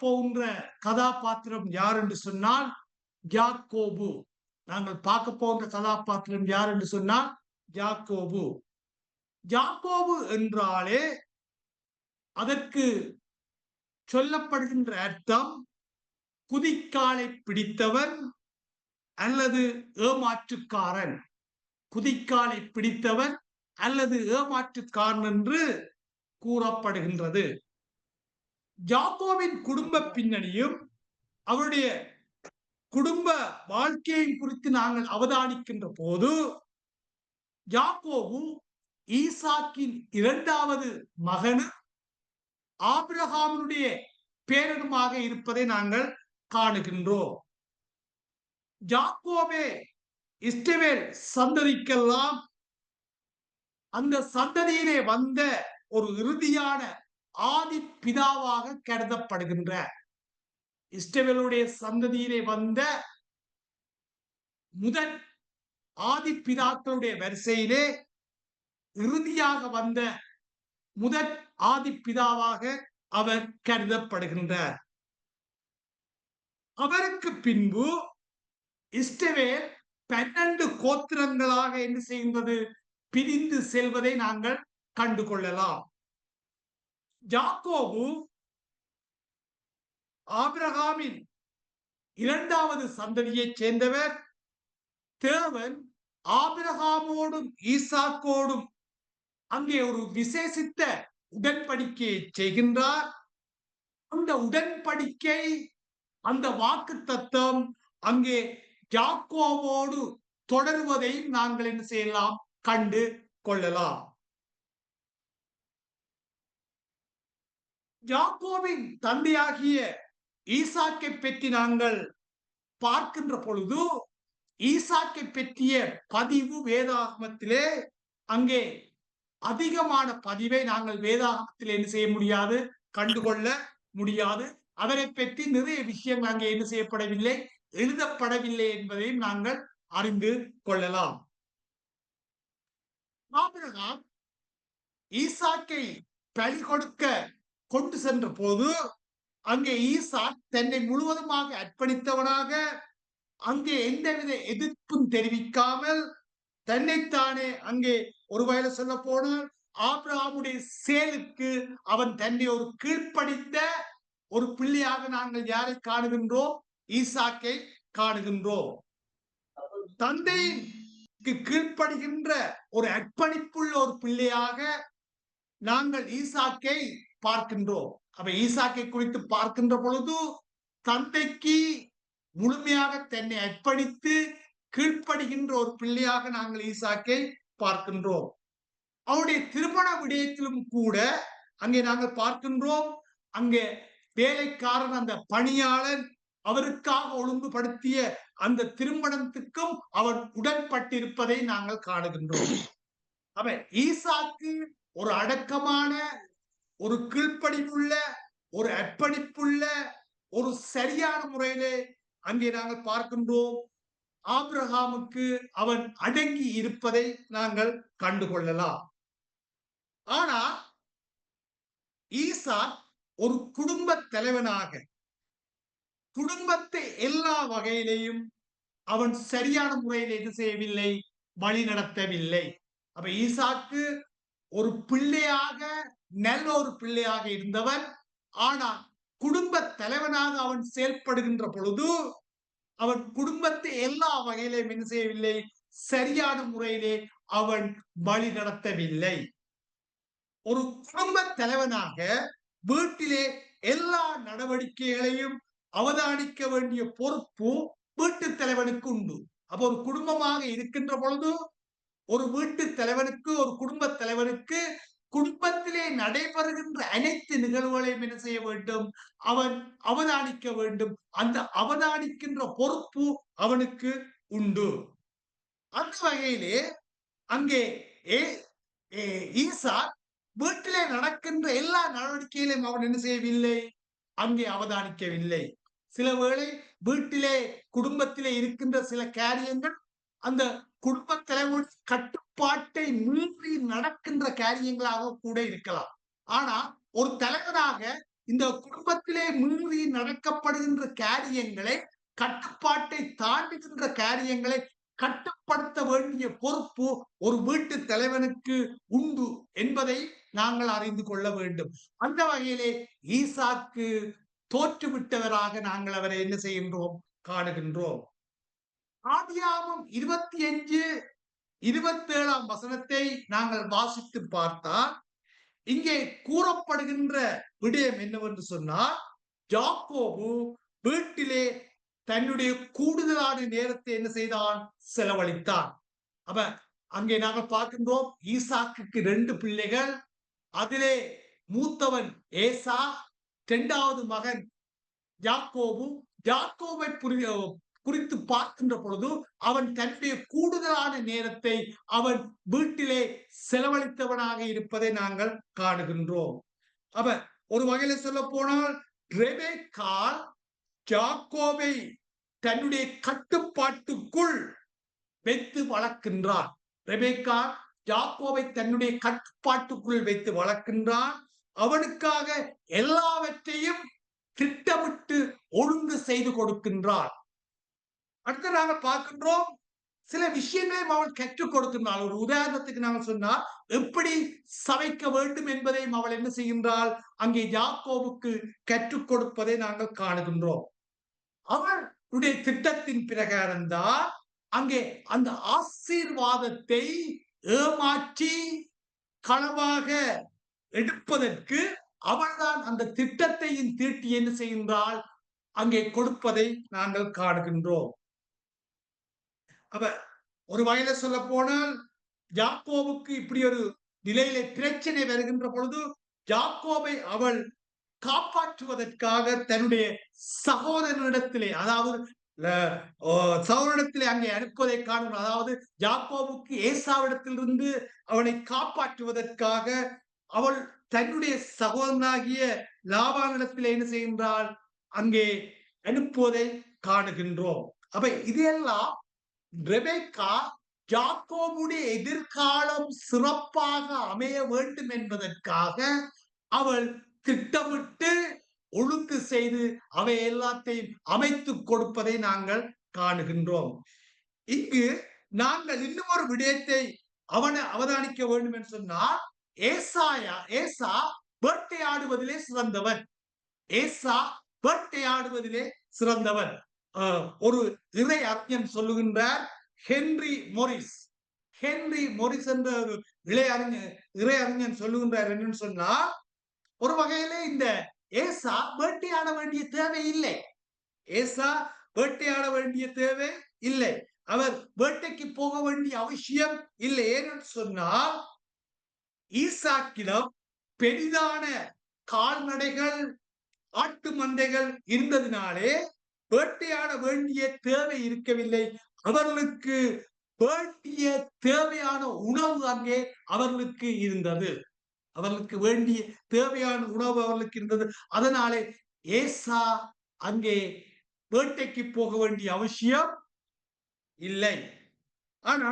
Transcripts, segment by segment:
போகின்ற கதாபாத்திரம் யார் என்று சொன்னால் யாக்கோபு. நாங்கள் பார்க்க போகின்ற கதாபாத்திரம் யார் என்று சொன்னால் யாக்கோபு. யாக்கோபு என்றாலே அதற்கு சொல்லப்படுகின்ற அர்த்தம் குதிக்காலை பிடித்தவன் அல்லது ஏமாற்றுக்காரன். குதிக்காலை பிடித்தவன் அல்லது ஏமாற்றுக்காரன் என்று கூறப்படுகின்றது. யாக்கோபின் குடும்ப பின்னணியும் அவருடைய குடும்ப வாழ்க்கையை குறித்து நாங்கள் அவதானிக்கின்ற போது யாக்கோபு ஈசாக்கின் இரண்டாவது மகன் ஆபிரகாமுடைய பேரனுமாக இருப்பதை நாங்கள் காணுகின்றோம். யாக்கோபே இஸ்ரவேல் சந்ததிக்கெல்லாம் அந்த சந்ததியிலே வந்த ஒரு இறுதியான ஆதி பிதாவாக கருதப்படுகின்ற இஸ்ரவேலுடைய சந்ததியிலே வந்த முதல் ஆதி பிதாக்களுடைய வரிசையிலே இறுதியாக வந்த முதல் ஆதி பிதாவாக அவர் கருதப்படுகின்றார். அவருக்கு பின்பு இஸ்ரவேல் 12 கோத்திரங்களாக என்ன செய்கின்றது, பிரிந்து செல்வதை நாங்கள் கண்டுகொள்ளலாம். யாக்கோபு ஆபிரகாமின் இரண்டாவது சந்ததியைச் சேர்ந்தவர். தேவன் ஆபிரகாமோடும் ஈசாக்கோடும் அங்கே ஒரு விசேஷித்த உடன்படிக்கையை செய்கின்றார். அந்த உடன்படிக்கை, அந்த வாக்கு தத்தம் அங்கே யாக்கோபோடு தொடர்வதை நாங்கள் என்ன செய்யலாம், கண்டு கொள்ளலாம். யாக்கோபின் தந்தையாகிய ஈசாக்கை பற்றி நாங்கள் பார்க்கின்ற பொழுது ஈசாக்கை பற்றிய பதிவு வேதாகமத்திலே அங்கே அதிகமான பதிவை நாங்கள் வேதாகமத்தில் என்ன செய்ய முடியாது, கண்டுகொள்ள முடியாது. அவரை பற்றி நிறைய விஷயங்கள் அங்கே என்ன செய்யப்படவில்லை, எழுதப்படவில்லை என்பதையும் நாங்கள் அறிந்து கொள்ளலாம். ஆபிரகாம் ஈசாக்கை பலி கொடுக்க கொண்டு சென்ற போது அங்கே ஈசாக் தன்னை முழுவதுமாக அர்ப்பணித்தவனாக அங்கே எந்தவித எதிர்ப்பும் தெரிவிக்காமல் தன்னைத்தானே அங்கே ஒருவேளை சொல்ல போனால் ஆபிரகாமுடைய செயலுக்கு அவன் தன்னை ஒரு கீழ்ப்படித்த ஒரு பிள்ளையாக நாங்கள் யாரை காணுகின்றோம், ஈசாக்கை காணுகின்றோம். தந்தைக்கு கீழ்ப்படுகின்ற ஒரு அர்ப்பணிப்புள்ள ஒரு பிள்ளையாக நாங்கள் ஈசாக்கை பார்க்கின்றோம். அப்ப ஈசாக்கை குறித்து பார்க்கின்ற பொழுது தந்தைக்கு முழுமையாக தன்னை அர்ப்பணித்து கீழ்ப்படுகின்ற ஒரு பிள்ளையாக நாங்கள் ஈசாக்கை பார்க்கின்றோம். அவருடைய திருமண விடயத்திலும் கூட அங்கே நாங்கள் பார்க்கின்றோம், அங்கே வேலைக்காரன் அந்த பணியாளன் அவருக்காக ஒழுங்குபடுத்திய அந்த திருமணத்துக்கும் அவர் உடன்பட்டிருப்பதை நாங்கள் காணுகின்றோம். அப்ப ஈசாக்கு ஒரு அடக்கமான, ஒரு கீழ்ப்படிவுள்ள, ஒரு அர்ப்பணிப்புள்ள, ஒரு சரியான முறையிலே அங்கே நாங்கள் பார்க்கின்றோம். ஆபிரகாமுக்கு அவன் அடங்கி இருப்பதை நாங்கள் கண்டுகொள்ளலாம். ஆனா ஈசாக் ஒரு குடும்ப தலைவனாக குடும்பத்தை எல்லா வகையிலையும் அவன் சரியான முறையில் எது செய்யவில்லை, வழி நடத்தவில்லை. அப்ப ஈசாக்கு ஒரு பிள்ளையாக, நல்ல ஒரு பிள்ளையாக இருந்தவன். ஆனால் குடும்ப தலைவனாக அவன் செயல்படுகின்ற பொழுது அவன் குடும்பத்தை எல்லா வகையிலும் என்ன செய்யவில்லை, சரியான முறையிலே அவன் வழி நடத்தவில்லை. ஒரு குடும்ப தலைவனாக வீட்டிலே எல்லா நடவடிக்கைகளையும் அவதானிக்க வேண்டிய பொறுப்பு வீட்டு தலைவனுக்கு உண்டு. அப்ப ஒரு குடும்பமாக இருக்கின்ற பொழுது ஒரு வீட்டு தலைவனுக்கு, ஒரு குடும்ப தலைவனுக்கு குடும்பத்திலே நடைபெறுகின்ற அனைத்து நிகழ்வுகளையும் என்ன செய்ய வேண்டும், அவன் அவதானிக்க வேண்டும். அந்த அவதானிக்கின்ற பொறுப்பு அவனுக்கு உண்டு. அந்த வகையிலே அங்கே ஈசாக் வீட்டிலே நடக்கின்ற எல்லா நடவடிக்கைகளையும் அவன் என்ன செய்யவில்லை, அங்கே அவதானிக்கவில்லை. சில வேளை வீட்டிலே குடும்பத்திலே இருக்கின்ற சில காரியங்கள் அந்த குடும்ப தலைவனுடைய கட்டுப்பாட்டை மீறி நடக்கின்ற காரியங்களாக கூட இருக்கலாம். ஆனா ஒரு தலைவனாக இந்த குடும்பத்திலே மீறி நடக்கப்படுகின்ற காரியங்களை, கட்டுப்பாட்டை தாண்டுகின்ற காரியங்களை கட்டுப்படுத்த வேண்டிய பொறுப்பு ஒரு வீட்டு தலைவனுக்கு உண்டு என்பதை நாங்கள் அறிந்து கொள்ள வேண்டும். அந்த வகையிலே ஈசாக்கு தோற்றுவிட்டவராக நாங்கள் அவரை என்ன செய்கின்றோம், காணுகின்றோம். ஆதியாகமம் 25, 27ஆம் வசனத்தை நாங்கள் வாசித்து பார்த்தால், இங்கே கூறப்படுகின்ற விடயம் என்னவென்று சொன்னால், யாக்கோபு வீட்டிலே தன்னுடைய கூடுதலான நேரத்தை என்ன செய்தான், செலவழித்தான். அப்ப அங்கே நாங்கள் பார்க்கின்றோம், ஈசாக்குக்கு 2 பிள்ளைகள். அதிலே மூத்தவன் ஏசா, 2வது மகன் யாக்கோபு. யாக்கோபை குறித்து பார்க்கின்ற பொழுது, அவன் தன்னுடைய கூடுதலான நேரத்தை அவன் வீட்டிலே செலவழித்தவனாக இருப்பதை நாங்கள் காணுகின்றோம். அப்ப ஒரு வகையில சொல்ல போனால், ரெபெக்காள் யாக்கோபை தன்னுடைய கட்டுப்பாட்டுக்குள் வைத்து வளர்க்கின்றார். ரெபெக்கா யாக்கோபை தன்னுடைய கட்டுப்பாட்டுக்குள் வைத்து வளர்க்கின்றான். அவனுக்காக எல்லாவற்றையும் திட்டமிட்டு ஒழுங்கு செய்து கொடுக்கின்றார். அடுத்து நாங்கள் பார்க்கின்றோம், சில விஷயங்களையும் அவள் கற்றுக் கொடுக்கின்றாள். ஒரு உதாரணத்துக்கு நாங்கள் சொன்னால், எப்படி சமைக்க வேண்டும் என்பதையும் அவள் என்ன செய்கின்றாள், அங்கே யாக்கோபுக்கு கற்றுக் கொடுப்பதை நாங்கள் காணுகின்றோம். அவளுடைய திட்டத்தின் பிரகாரம் தான் அங்கே அந்த ஆசீர்வாதத்தை ஏமாற்றி களவாக எடுப்பதற்கு அவள்தான் அந்த திட்டத்தையும் தீட்டி என்ன செய்கின்றாள், அங்கே கொடுப்பதை நாங்கள் காணுகின்றோம். அப்ப ஒரு வகையில சொல்ல போனால், யாக்கோபுக்கு இப்படி ஒரு நிலையில பிரச்சனை வருகின்ற பொழுது, யாக்கோபை அவள் காப்பாற்றுவதற்காக தன்னுடைய சகோதரனிடத்திலே, அதாவது சகோதரனிடத்திலே அங்கே அனுப்புவதை காணும். அதாவது யாக்கோபுக்கு ஏசாவிடத்திலிருந்து அவனை காப்பாற்றுவதற்காக அவள் தன்னுடைய சகோதரனாகிய லாபானிடத்திலே என்ன செய்கின்றாள், அங்கே அனுப்புவதை காணுகின்றோம். அப்ப இதெல்லாம் ரெபெக்கா யாக்கோபுடைய எதிர்காலம் சிறப்பாக அமைய வேண்டும் என்பதற்காக அவள் திட்டமிட்டு ஒழுங்கு செய்து அவை எல்லாத்தையும் அமைத்துக் கொடுப்பதை நாங்கள் காணுகின்றோம். இங்கு நாங்கள் இன்னும் ஒரு விடயத்தை அவதானிக்க வேண்டும் என்று சொன்னால், ஏசா வேட்டையாடுவதிலே சிறந்தவன். ஏசா வேட்டையாடுவதிலே சிறந்தவன். ஒரு இறை அறிஞன் சொல்லுகின்றார், ஹென்றி மொரிஸ். ஹென்றி மொரிஸ் என்ற ஒரு இறை அறிஞன் சொல்லுகின்றார் என்னன்னு சொன்னால், ஒரு வகையிலே இந்த ஏசா வேட்டையாட வேண்டிய தேவை இல்லை. ஏசா வேட்டையாட வேண்டிய தேவை இல்லை. அவர் வேட்டைக்கு போக வேண்டிய அவசியம் இல்லை. ஏன்னு சொன்னால், ஈசாக்கிடம் பெரிதான கால்நடைகள், ஆட்டு மந்தைகள் இருந்ததினாலே வேட்டையாட வேண்டிய தேவை இருக்கவில்லை. அவர்களுக்கு வேண்டிய தேவையான உணவு அங்கே அவர்களுக்கு இருந்தது. அவர்களுக்கு வேண்டிய தேவையான உணவு அவர்களுக்கு இருந்தது. அதனாலே ஏசா அங்கே வேட்டைக்கு போக வேண்டிய அவசியம் இல்லை. ஆனா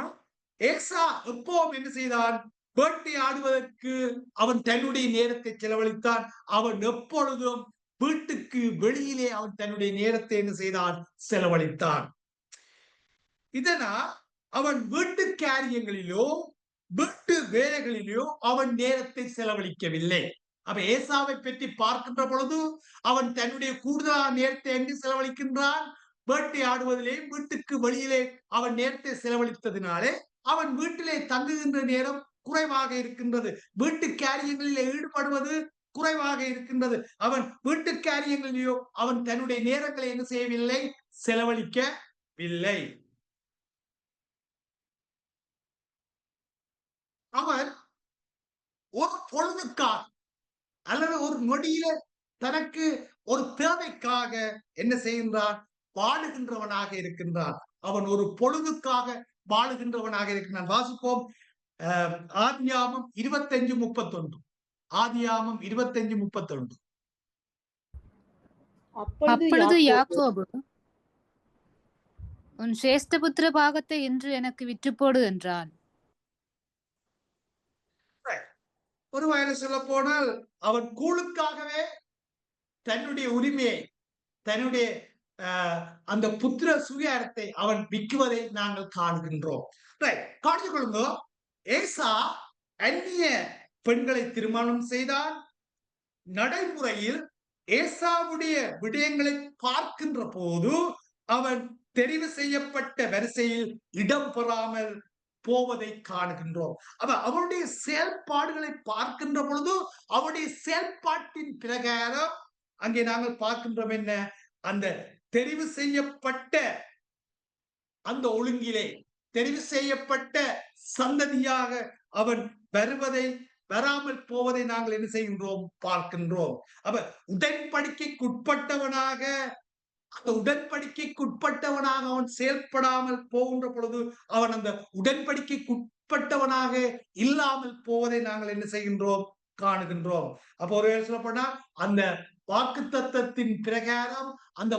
ஏசா எப்பவும் என்ன செய்தான், வேட்டையாடுவதற்கு அவன் தன்னுடைய நேரத்தை செலவழித்தான். அவன் எப்பொழுதும் வீட்டுக்கு வெளியிலே அவன் தன்னுடைய நேரத்தை என்ன செய்தான், செலவழித்தான். இதனால் அவன் வீட்டு காரியங்களிலோ வீட்டு வேலைகளிலோ அவன் நேரத்தை செலவழிக்கவில்லை. அப்ப ஏசாவை பற்றி பார்க்கின்ற பொழுது, அவன் தன்னுடைய கூடுதலான நேரத்தை எங்கு செலவழிக்கின்றான், வேட்டையாடுவதிலே வீட்டுக்கு வெளியிலே அவன் நேரத்தை செலவழித்ததினாலே அவன் வீட்டிலே தங்குகின்ற நேரம் குறைவாக இருக்கின்றது. வீட்டு காரியங்களில் ஈடுபடுவது குறைவாக இருக்கின்றது. அவன் வீட்டு காரியங்களிலோ அவன் தன்னுடைய நேரங்களை என்ன செய்யவில்லை, செலவழிக்கவில்லை. அவன் ஒரு பொழுதுக்காக அல்லது ஒரு நொடியில தனக்கு ஒரு தேவைக்காக என்ன செய்கின்றான், வாழுகின்றவனாக இருக்கின்றான். அவன் ஒரு பொழுதுக்காக வாழுகின்றவனாக இருக்கின்றான். வாசிப்போம், ஆதியாகமம் 25:31. ஆதியாகமம் 25:31. அப்பொழுது யாக்கோபு, உன் சேஷ்டபுத்திர பாகத்தை இன்று எனக்கு விற்று போடு என்றான். ஒரு வகையில சொல்ல போனால், அவன் கூழுக்காகவே தன்னுடைய உரிமையை, தன்னுடைய அந்த புத்திர சுவிகாரத்தை அவன் விற்குவதை நாங்கள் காண்கின்றோம். ரைட், காணித்துக் கொள்ளுங்க. ஏசா அந்நிய பெண்களை திருமணம் செய்தான். நடைமுறையில் ஏசாவுடைய விடயங்களை பார்க்கின்ற போது அவன் தெரிவு செய்யப்பட்ட வரிசையில் இடம் பெறாமல் போவதை காணுகின்றோம். அவருடைய செயல்பாடுகளை பார்க்கின்ற பொழுது அவருடைய செயல்பாட்டின் பிரகாரம் அங்கே நாங்கள் பார்க்கின்றோம் என்ன, அந்த தெரிவு செய்யப்பட்ட அந்த ஒழுங்கிலே தெரிவு செய்யப்பட்ட சந்ததியாக அவன் வருவதை, வராமல் போவதை நாங்கள் என்ன செய்கின்றோம், பார்க்கின்றோம். உடன்படிக்கைக்குட்பட்டவனாக அந்த உடன்படிக்கைக்குட்பட்டவனாக அவன் செயல்படாமல் போகின்ற பொழுது அவன் அந்த உடன்படிக்கைக்குட்பட்டவனாக இல்லாமல் போவதை நாங்கள் என்ன செய்கின்றோம், காணுகின்றோம். அப்போ ஒரு சொல்லப்போனா அந்த வாக்கு தத்தத்தின் பிரகாரம், அந்த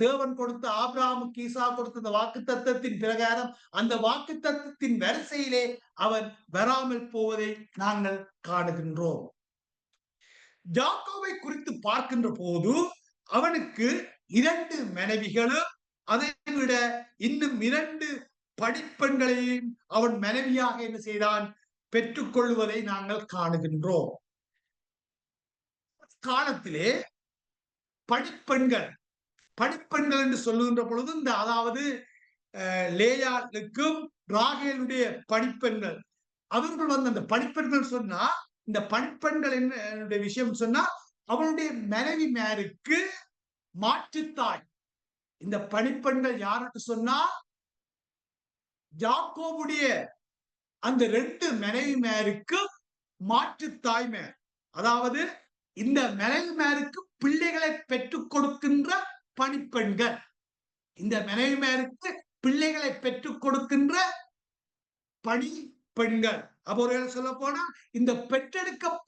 தேவன் கொடுத்த ஆபிரகாமுக்கு ஈசா கொடுத்த அந்த வாக்கு தத்தத்தின் பிரகாரம் அந்த வாக்கு தத்தத்தின் வரிசையிலே அவன் வராமல் போவதை நாங்கள் காணுகின்றோம். யாக்கோபை குறித்து பார்க்கின்ற போது அவனுக்கு 2 மனைவிகளும் அதை விட இன்னும் 2 படிப்பெண்களையும் அவன் மனைவியாக என்ன செய்தான், பெற்றுக் கொள்வதை நாங்கள் காணுகின்றோம். காலத்திலே படிப்பெண்கள் என்று சொல்லுகின்ற பொழுது இந்த அதாவது லேயாளுக்கும் ராகேலுடைய படிப்பெண்கள், அவர்கள் வந்து அந்த படிப்பெண்கள் சொன்னா, இந்த படிப்பெண்கள் என்ன விஷயம் சொன்னா அவனுடைய மனைவி மேருக்கு மாற்றுத்தாய். இந்த பணிப்பெண்கள் யாருக்கு சொன்னா யாக்கோபுடைய அந்த 2 மனைவி மேருக்கு மாற்றுத்தாய்மை. அதாவது இந்த மனைவி மேருக்கு பிள்ளைகளை பெற்றுக் கொடுக்கின்ற பணிப்பெண்கள், இந்த மனைவி மேருக்கு பிள்ளைகளை பெற்றுக் கொடுக்கின்ற பணி பெண்கள். அப்போ சொல்ல போனா இந்த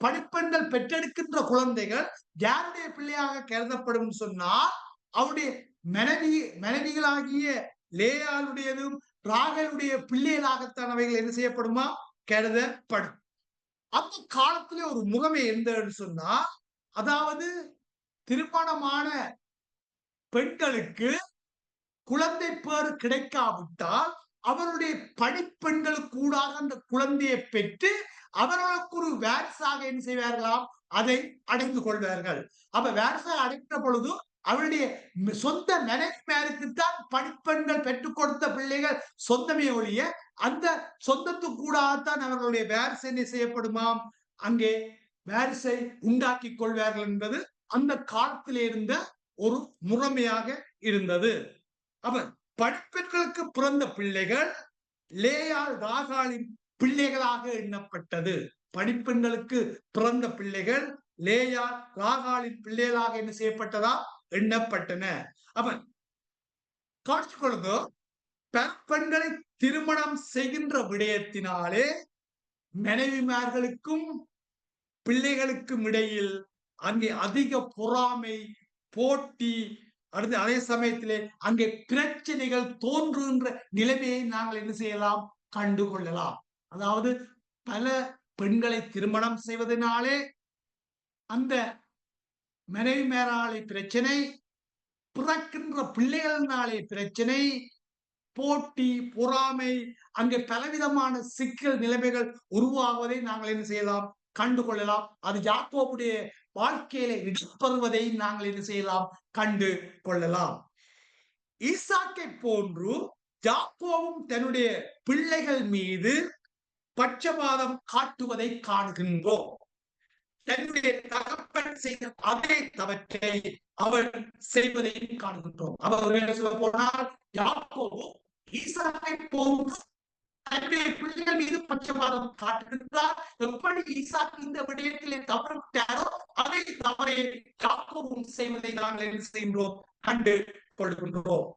பணிப்பெண்கள் பெற்றெடுக்கின்ற குழந்தைகள் யாருடைய பிள்ளையாக கருதப்படும் சொன்னா அவருடைய மனைவிகளாகிய லேயாளுடையதும் ராகேலுடைய பிள்ளைகளாகத்தான் அவைகள் என்ன செய்யப்படுமா, கருதப்படும். அந்த காலத்திலே ஒரு முகமை எந்தன்னு சொன்னா, அதாவது திருமணமான பெண்களுக்கு குழந்தை பேறு கிடைக்காவிட்டால் அவருடைய படிப்பெண்களுக்கு கூடாக அந்த குழந்தையை பெற்று அவர்களுக்கு ஒரு வாரிசாக என்ன செய்வார்களாம், அதை அடைந்து கொள்வார்கள். அப்ப வாரிசாக அடைந்த பொழுது அவருடைய சொந்த மனைவிமாருக்குத்தான் படிப்பெண்கள் பெற்றுக் கொடுத்த பிள்ளைகள் சொந்தமே ஒழிய அந்த சொந்தத்துக்கு கூடாகத்தான் அவர்களுடைய வாரிசு என்ன செய்யப்படுமாம், அங்கே வாரிசை உண்டாக்கி கொள்வார்கள் என்பது அந்த காலத்திலே இருந்த ஒரு முறைமையாக இருந்தது. அப்ப படிப்பெண்களுக்கு பிறந்த பிள்ளைகள் லேயாள் ராகாலின் பிள்ளைகளாக எண்ணப்பட்டது. படிப்பெண்களுக்கு பிறந்த பிள்ளைகள் லேயாள் ராகாலின் பிள்ளைகளாக என்ன செய்யப்பட்டதா, எண்ணப்பட்டன. அப்ப காட்சி கொள்ளுங்க, பெண்களை திருமணம் செய்கின்ற விடயத்தினாலே மனைவிமார்களுக்கும் பிள்ளைகளுக்கும் இடையில் அங்கே அதிக பொறாமை, போட்டி, அடுத்து அதே சமயத்திலே அங்கே பிரச்சனைகள் தோன்றுகின்ற நிலைமையை நாங்கள் என்ன செய்யலாம், கண்டுகொள்ளலாம். அதாவது பல பெண்களை திருமணம் செய்வதனாலே அந்த மனைவி மேலாளை பிரச்சனை, பிறக்கின்ற பிள்ளைகளினாலே பிரச்சனை, போட்டி, பொறாமை, அங்கே பலவிதமான சிக்கல் நிலைமைகள் உருவாகுவதை நாங்கள் என்ன செய்யலாம், கண்டுகொள்ளலாம். அது யாக்கோபுடைய வாழ்க்கையில இடம்பெறுவதை நாங்கள் என்ன செய்யலாம், கண்டு கொள்ளலாம். ஈசாக்கை போன்று யாக்கோவும் தன்னுடைய பிள்ளைகள் மீது பட்சபாதம் காட்டுவதை காணுகின்றோம். தன்னுடைய தகப்பன் செய்த அதே தவற்றை அவர் செய்வதை காணுகின்றோம். அவர் சொல்ல போனால் யாக்கோபு ஈசாக்கை போன்று தன்னுடைய பிள்ளைகள் மீது பட்சபாதம் காட்டுகின்றார். எப்படி ஈசாக்கு இந்த விடயத்திலே தவறுவிட்டாரோ அதே தவறை யாக்கோபும் செய்வதை நாங்கள் என்ன செய்கின்றோம், கண்டு கொள்கின்றோம்.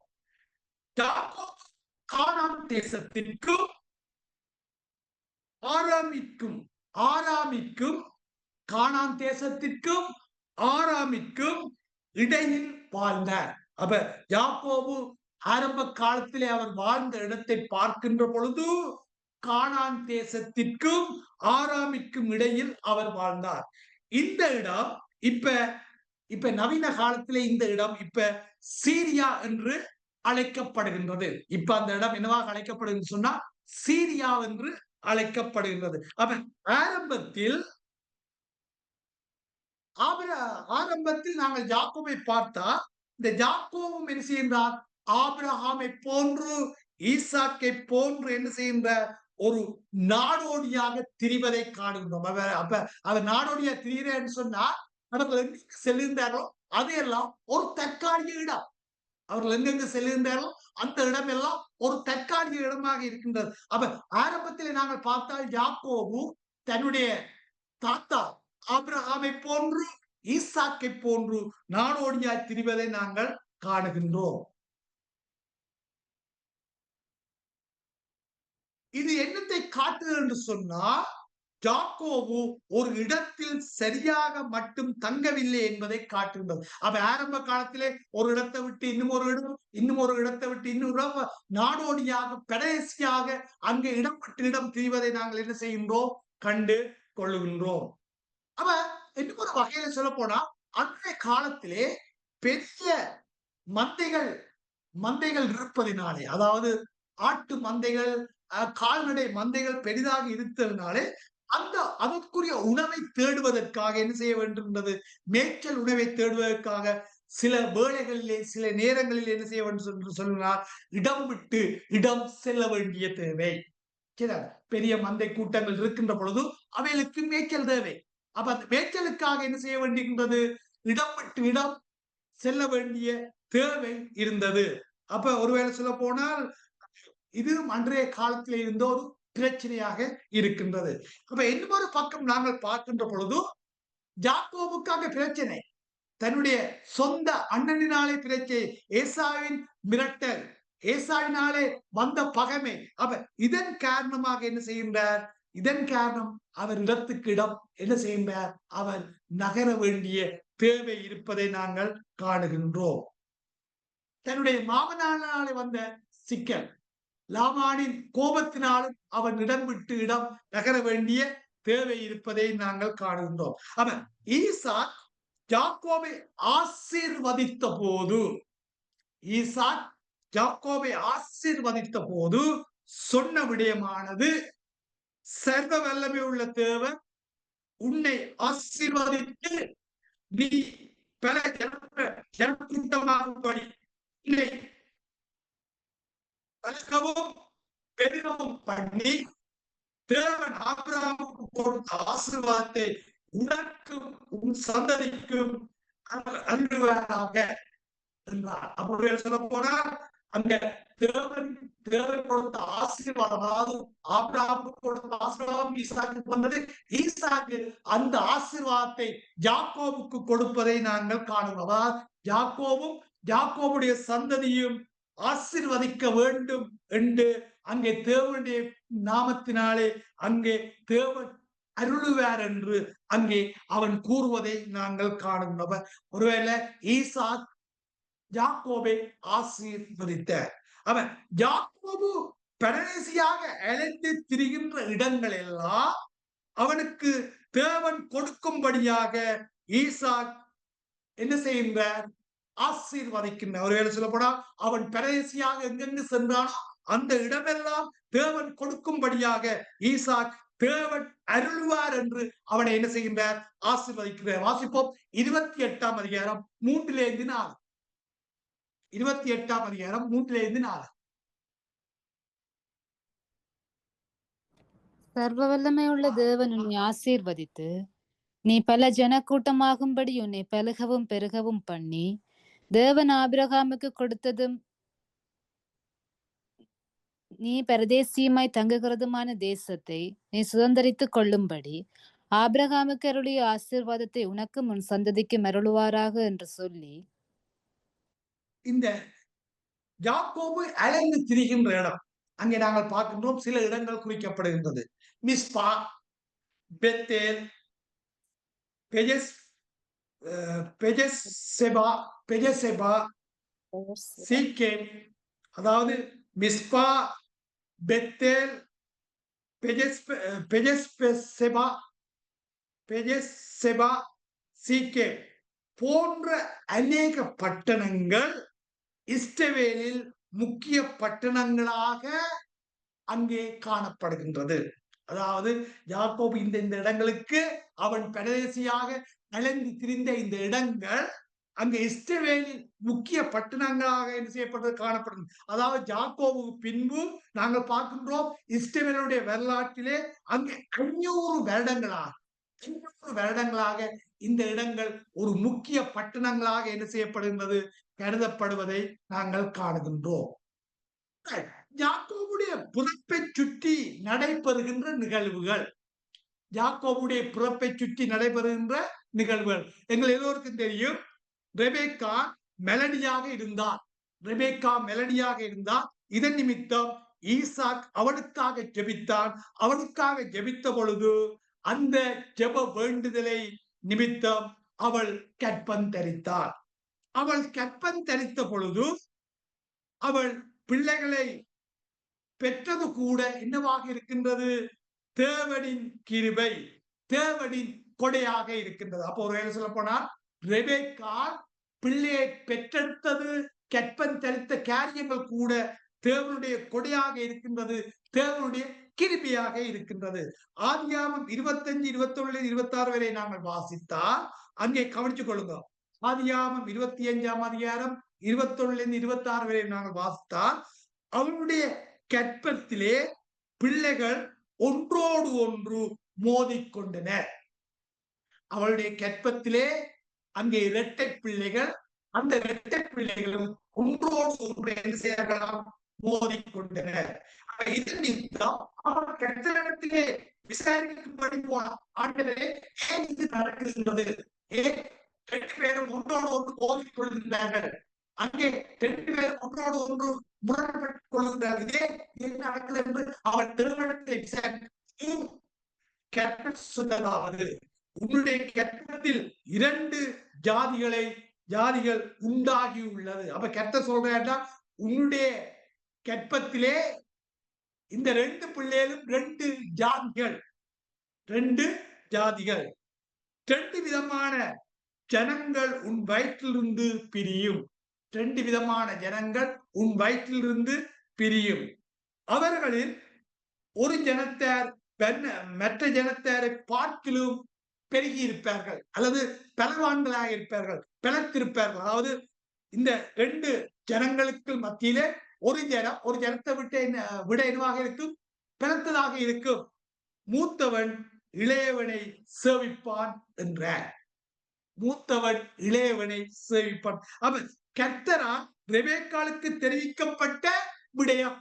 யாக்கோபு கானான் தேசத்திற்கும் ஆராமிக்கும் கானான் தேசத்திற்கும் ஆராமிக்கும் இடையில் வாழ்ந்தார். அப்ப யாக்கோபு ஆரம்ப காலத்திலே அவர் வாழ்ந்த இடத்தை பார்க்கின்ற பொழுது கானான் தேசத்திற்கும் ஆராமிக்கும் இடையில் அவர் வாழ்ந்தார். இந்த இடம் இப்ப இப்ப நவீன காலத்திலே இந்த இடம் இப்ப சீரியா என்று அழைக்கப்படுகின்றது. இப்ப அந்த இடம் என்னவாக அழைக்கப்படுகிறது சொன்னா சீரியா என்று அழைக்கப்படுகின்றது. அப்ப ஆரம்பத்தில் ஆரம்பத்தில் நாங்கள் யாக்கோபை பார்த்தா இந்த யாக்கோவும் என்ன செய்கின்றார்? ஆபிரகாமை போன்று ஈசாக்கை போன்று என்ன செய்கின்ற ஒரு நாடோடியாக திரிவதை காணுகின்றோம். அப்ப அவர் நாடோடியா திரிகிறேன்னு சொன்னா அவர்கள் எங்கே செல்கின்றாரோ அதையெல்லாம் ஒரு தற்காலிக இடம். அவர்கள் எங்கெங்கு செல்கின்றாரோ அந்த இடம் எல்லாம் ஒரு தற்காலிக இடமாக இருக்கின்றது. அப்ப ஆரம்பத்திலே நாங்கள் பார்த்தால் யாக்கோபு தன்னுடைய தாத்தா ஆபிரகாமை போன்று ஈசாக்கை போன்று நாடோடியாய் திரிவதை நாங்கள் காணுகின்றோம். இது என்னத்தை காட்டுது என்று சொன்னா யாக்கோபு ஒரு இடத்தில் சரியாக மட்டும் தங்கவில்லை என்பதை காட்டுகின்றது. அப்ப ஆரம்ப காலத்திலே ஒரு இடத்தை விட்டு இன்னும் ஒரு இடம், இன்னும் ஒரு இடத்தை விட்டு இன்னொரு இடம், நாடோடியாக பிரதேசியாக அங்கே இடம் விட்டு இடம் திரிவதை நாங்கள் என்ன செய்கின்றோம்? கண்டு கொள்ளுகின்றோம். அப்ப இன்னும் ஒரு வகையில சொல்ல போனா அன்றைய காலத்திலே பெரிய மந்தைகள் மந்தைகள் இருப்பதினாலே, அதாவது ஆட்டு மந்தைகள், கால்நடை மந்தைகள் பெரிதாக இருந்ததுனாலே அந்த அதற்குரிய உணவை தேடுவதற்காக என்ன செய்ய வேண்டியிருந்தது? மேய்ச்சல் உணவை தேடுவதற்காக சில வேளைகளிலே சில நேரங்களில் என்ன செய்ய வேண்டும் என்று சொன்னால் இடம் விட்டு இடம் செல்ல வேண்டிய தேவை. பெரிய மந்தை கூட்டங்கள் இருக்கின்ற பொழுது அவைகளுக்கு மேய்ச்சல் தேவை. அப்ப அந்த மேய்ச்சலுக்காக என்ன செய்ய வேண்டியிருந்தது? இடம் விட்டு இடம் செல்ல வேண்டிய தேவை இருந்தது. அப்ப ஒருவேளை சொல்ல போனால் இதுவும் அன்றைய காலத்தில் இருந்த ஒரு பிரச்சனையாக இருக்கின்றது. அப்ப இன்னொரு பக்கம் நாங்கள் பார்க்கின்ற பொழுது யாக்கோபுக்காக பிரச்சனை, தன்னுடைய சொந்த அண்ணனினாலே பிரச்சனை, ஏசாவின் மிரட்டல், ஏசாவினாலே வந்த பகைமை. அப்ப இதன் காரணமாக என்ன செய்கின்றார்? இதன் காரணம் அவர் இடத்துக்கு இடம் என்ன செய்கின்றார்? அவர் நகர வேண்டிய தேவை இருப்பதை நாங்கள் காணுகின்றோம். தன்னுடைய மாமனாலே வந்த சிக்கல், லாபானின் கோபத்தினாலும் அவன் இடம் விட்டு இடம் நகர வேண்டிய தேவை இருப்பதை நாங்கள் காணுகின்றோம். அவன் ஈசாக் யாக்கோபை ஆசீர்வதித்த போது, ஈசாக் யாக்கோபை ஆசீர்வதித்த போது சொன்ன விடயமானது, சர்வ வல்லமை உள்ள தேவன் உன்னை ஆசீர்வதித்து நீ பல ஜனக்கூட்டமாகும்படி உன்னை பெருகவும் பெருகவும் பண்ணி தேவன் ஆபிரகாமுக்கு கொடுத்த ஆசீர்வாதத்தை உனக்கும் உன் சந்ததிக்கும் அருள்வாராக என்றார். அப்படி சொல்ல போனால் அங்க தேவன் கொடுத்த ஆசீர்வாதம், அதாவது ஆபிரகாமுக்கு கொடுத்த ஆசீர்வாதம் ஈசாக்கு வந்தது. ஈசாக்கு அந்த ஆசீர்வாதத்தை யாக்கோபுக்கு கொடுப்பதை நாங்கள் காணுகிறோம். அதாவது யாக்கோபும் யாக்கோபுடைய சந்ததியும் ஆசீர்வதிக்க வேண்டும் என்று அங்கே தேவனுடைய நாமத்தினாலே அங்கே தேவன் அருளுவார் என்று அங்கே அவன் கூறுவதை நாங்கள் காணுகிறோம். ஒருவேளை ஈசாக் யாக்கோபை ஆசீர்வதித்தார். அவன் யாக்கோபு பரதேசியாக அழைத்து திரிகின்ற இடங்கள் எல்லாம் அவனுக்கு தேவன் கொடுக்கும்படியாக ஈசாக் என்ன செய்கின்றார்? ஆசீர்வதிக்கின்ற. ஒருவேளை சொல்ல போனா அவன் பரதேசியாக எங்கெங்கு சென்றானோ அந்த இடமெல்லாம் தேவன் கொடுக்கும்படியாக ஈசாக் தேவன் அருள்வார் என்று அவனை என்ன செய்கின்றார்? ஆசீர்வதிக்கிறார். வாசிப்போம் 28ஆம் அதிகாரம் 3-4. 28ஆம் அதிகாரம் 3-4. சர்வ வல்லமையுள்ள தேவன் உன்னை ஆசீர்வதித்து நீ பல ஜனக்கூட்டமாகும்படி உன்னை பலுகவும் பெருகவும் பண்ணி, தேவன் ஆபிரகாமுக்கு கொடுத்ததும் நீ பரதேசியுமாய் தங்குகிறதுமான தேசத்தை நீ சுதந்தரித்துக் கொள்ளும்படி ஆபிரகாமுக்கு அருளிய ஆசீர்வாதத்தை உனக்கும் உன் சந்ததிக்கும் அருளுவாராக என்று சொல்லி, இந்த யாக்கோபு அலைந்து திரிகின்ற இடம் அங்கே நாங்கள் பார்க்கின்றோம். சில இடங்கள் குறிக்கப்படுகின்றது. மிஸ்பா, பெத்தேல், பெஜெசெபா, சீக்கேம், அதாவது மிஸ்பா, பெத்தேல், பெஜெசெபா, சீக்கேம் போன்ற அநேக பட்டணங்கள் இஸ்ரவேலில் முக்கிய பட்டணங்களாக அங்கே காணப்படுகின்றது. அதாவது யாக்கோபு இந்த இடங்களுக்கு அவன் பரதேசியாக அலைந்து திரிந்த இந்த இடங்கள் அங்கே இஸ்ரவேலின் முக்கிய பட்டணங்களாக என்ன செய்யப்பட்டது காணப்படும். அதாவது யாக்கோபுக்கு பின்பு நாங்கள் பார்க்கின்றோம் இஸ்ரவேலுடைய வரலாற்றிலே அங்கே 500 வருடங்களாக 500 வருடங்களாக இந்த இடங்கள் ஒரு முக்கிய பட்டணங்களாக என்ன செய்யப்படுகின்றது கருதப்படுவதை நாங்கள் காணுகின்றோம். யாக்கோபுடைய பிறப்பை சுற்றி நடைபெறுகின்ற நிகழ்வுகள் யாக்கோபுடைய பிறப்பை சுற்றி நடைபெறுகின்ற நிகழ்வுகள் எங்கள் எல்லோருக்கும் தெரியும். ரெபேக்கா மெலடியாக இருந்தார். ரெபேக்கா மெலடியாக இருந்தார். இதன் நிமித்தம் ஈசாக் அவனுக்காக ஜெபித்தான். அவனுக்காக ஜெபித்த பொழுது அந்த ஜெப வேண்டுதலை நிமித்தம் அவள் கற்பம் தரித்தாள். அவள் கற்பம் தரித்த பொழுது அவள் பிள்ளைகளை பெற்றது கூட என்னவாக இருக்கின்றது? தேவனின் கிருபை, தேவனின் கொடையாக இருக்கின்றது. அப்போ ஒரு வேலை சொல்ல போனா ரெபேக்கா பிள்ளையை பெற்றெடுத்தது கற்பம் தரித்த காரியங்கள் கூட தேவனுடைய கொடையாக இருக்கின்றது, தேவனுடைய கிருபையாக இருக்கின்றது. ஆதியாகமம் 25, 21, 26 வரை நாங்கள் வாசித்தால் அங்கே கவனித்துக் கொள்ளுங்க. ஆதியாகமம் 25ஆம் அதிகாரம் 21 26 வரை நாங்கள் வாசித்தால் அவனுடைய கற்பத்திலே பிள்ளைகள் ஒன்றோடு ஒன்று மோதிக்கொண்டன. அவளுடைய கற்பத்திலே அங்கே இரட்டை பிள்ளைகள், அந்த இரட்டை பிள்ளைகளும் ஒன்றோடு ஒன்று என்ன செய்யலாம் மோதிக்கொண்டன. இதன் நிமித்தம் அவள் கர்த்தரிடத்திலே விசாரிக்கும்படி போனார். ஆண்டவரே, ஏன் இது நடக்குகின்றது? ஏன் 2 பேரும் ஒன்றோடு ஒன்று மோதிக்கொள்கின்றார்கள்? அங்கே 2 பேரும் ஒன்றோடு ஒன்று முரண்பட்டுக் கொள்கின்றார்கள். ஏன் நடக்குது என்று அவள் திருமணத்தை விசாரித்து கர்த்தர் சொன்னதாவது, உன்னுடைய கற்பத்தில் 2 ஜாதிகள் உண்டாகியுள்ளது. அப்ப கர்த்தர் சொல்றாருன்னா உன்னுடைய கற்பத்திலே இந்த 2 பிள்ளைகளும் 2 ஜாதிகள் 2 விதமான ஜனங்கள் உன் வயிற்றிலிருந்து பிரியும். 2 விதமான ஜனங்கள் உன் வயிற்றிலிருந்து பிரியும். அவர்களில் ஒரு ஜனத்தார் மற்ற ஜனத்தாரை பார்க்கிலும் பெருகி இருப்பார்கள் அல்லது பலவான்களாக இருப்பார்கள், பிளத்திருப்பார்கள். அதாவது இந்த 2 ஜனங்களுக்கு மத்தியிலே ஒரு ஜனத்தை விட என்னவாக இருக்கும்? பிளத்ததாக இருக்கும். மூத்தவன் இளையவனை சேவிப்பான் என்றார். மூத்தவன் இளையவனை சேவிப்பான். அப்ப கர்த்தரால் ரெபேக்காளுக்கு தெரிவிக்கப்பட்ட விடயம்,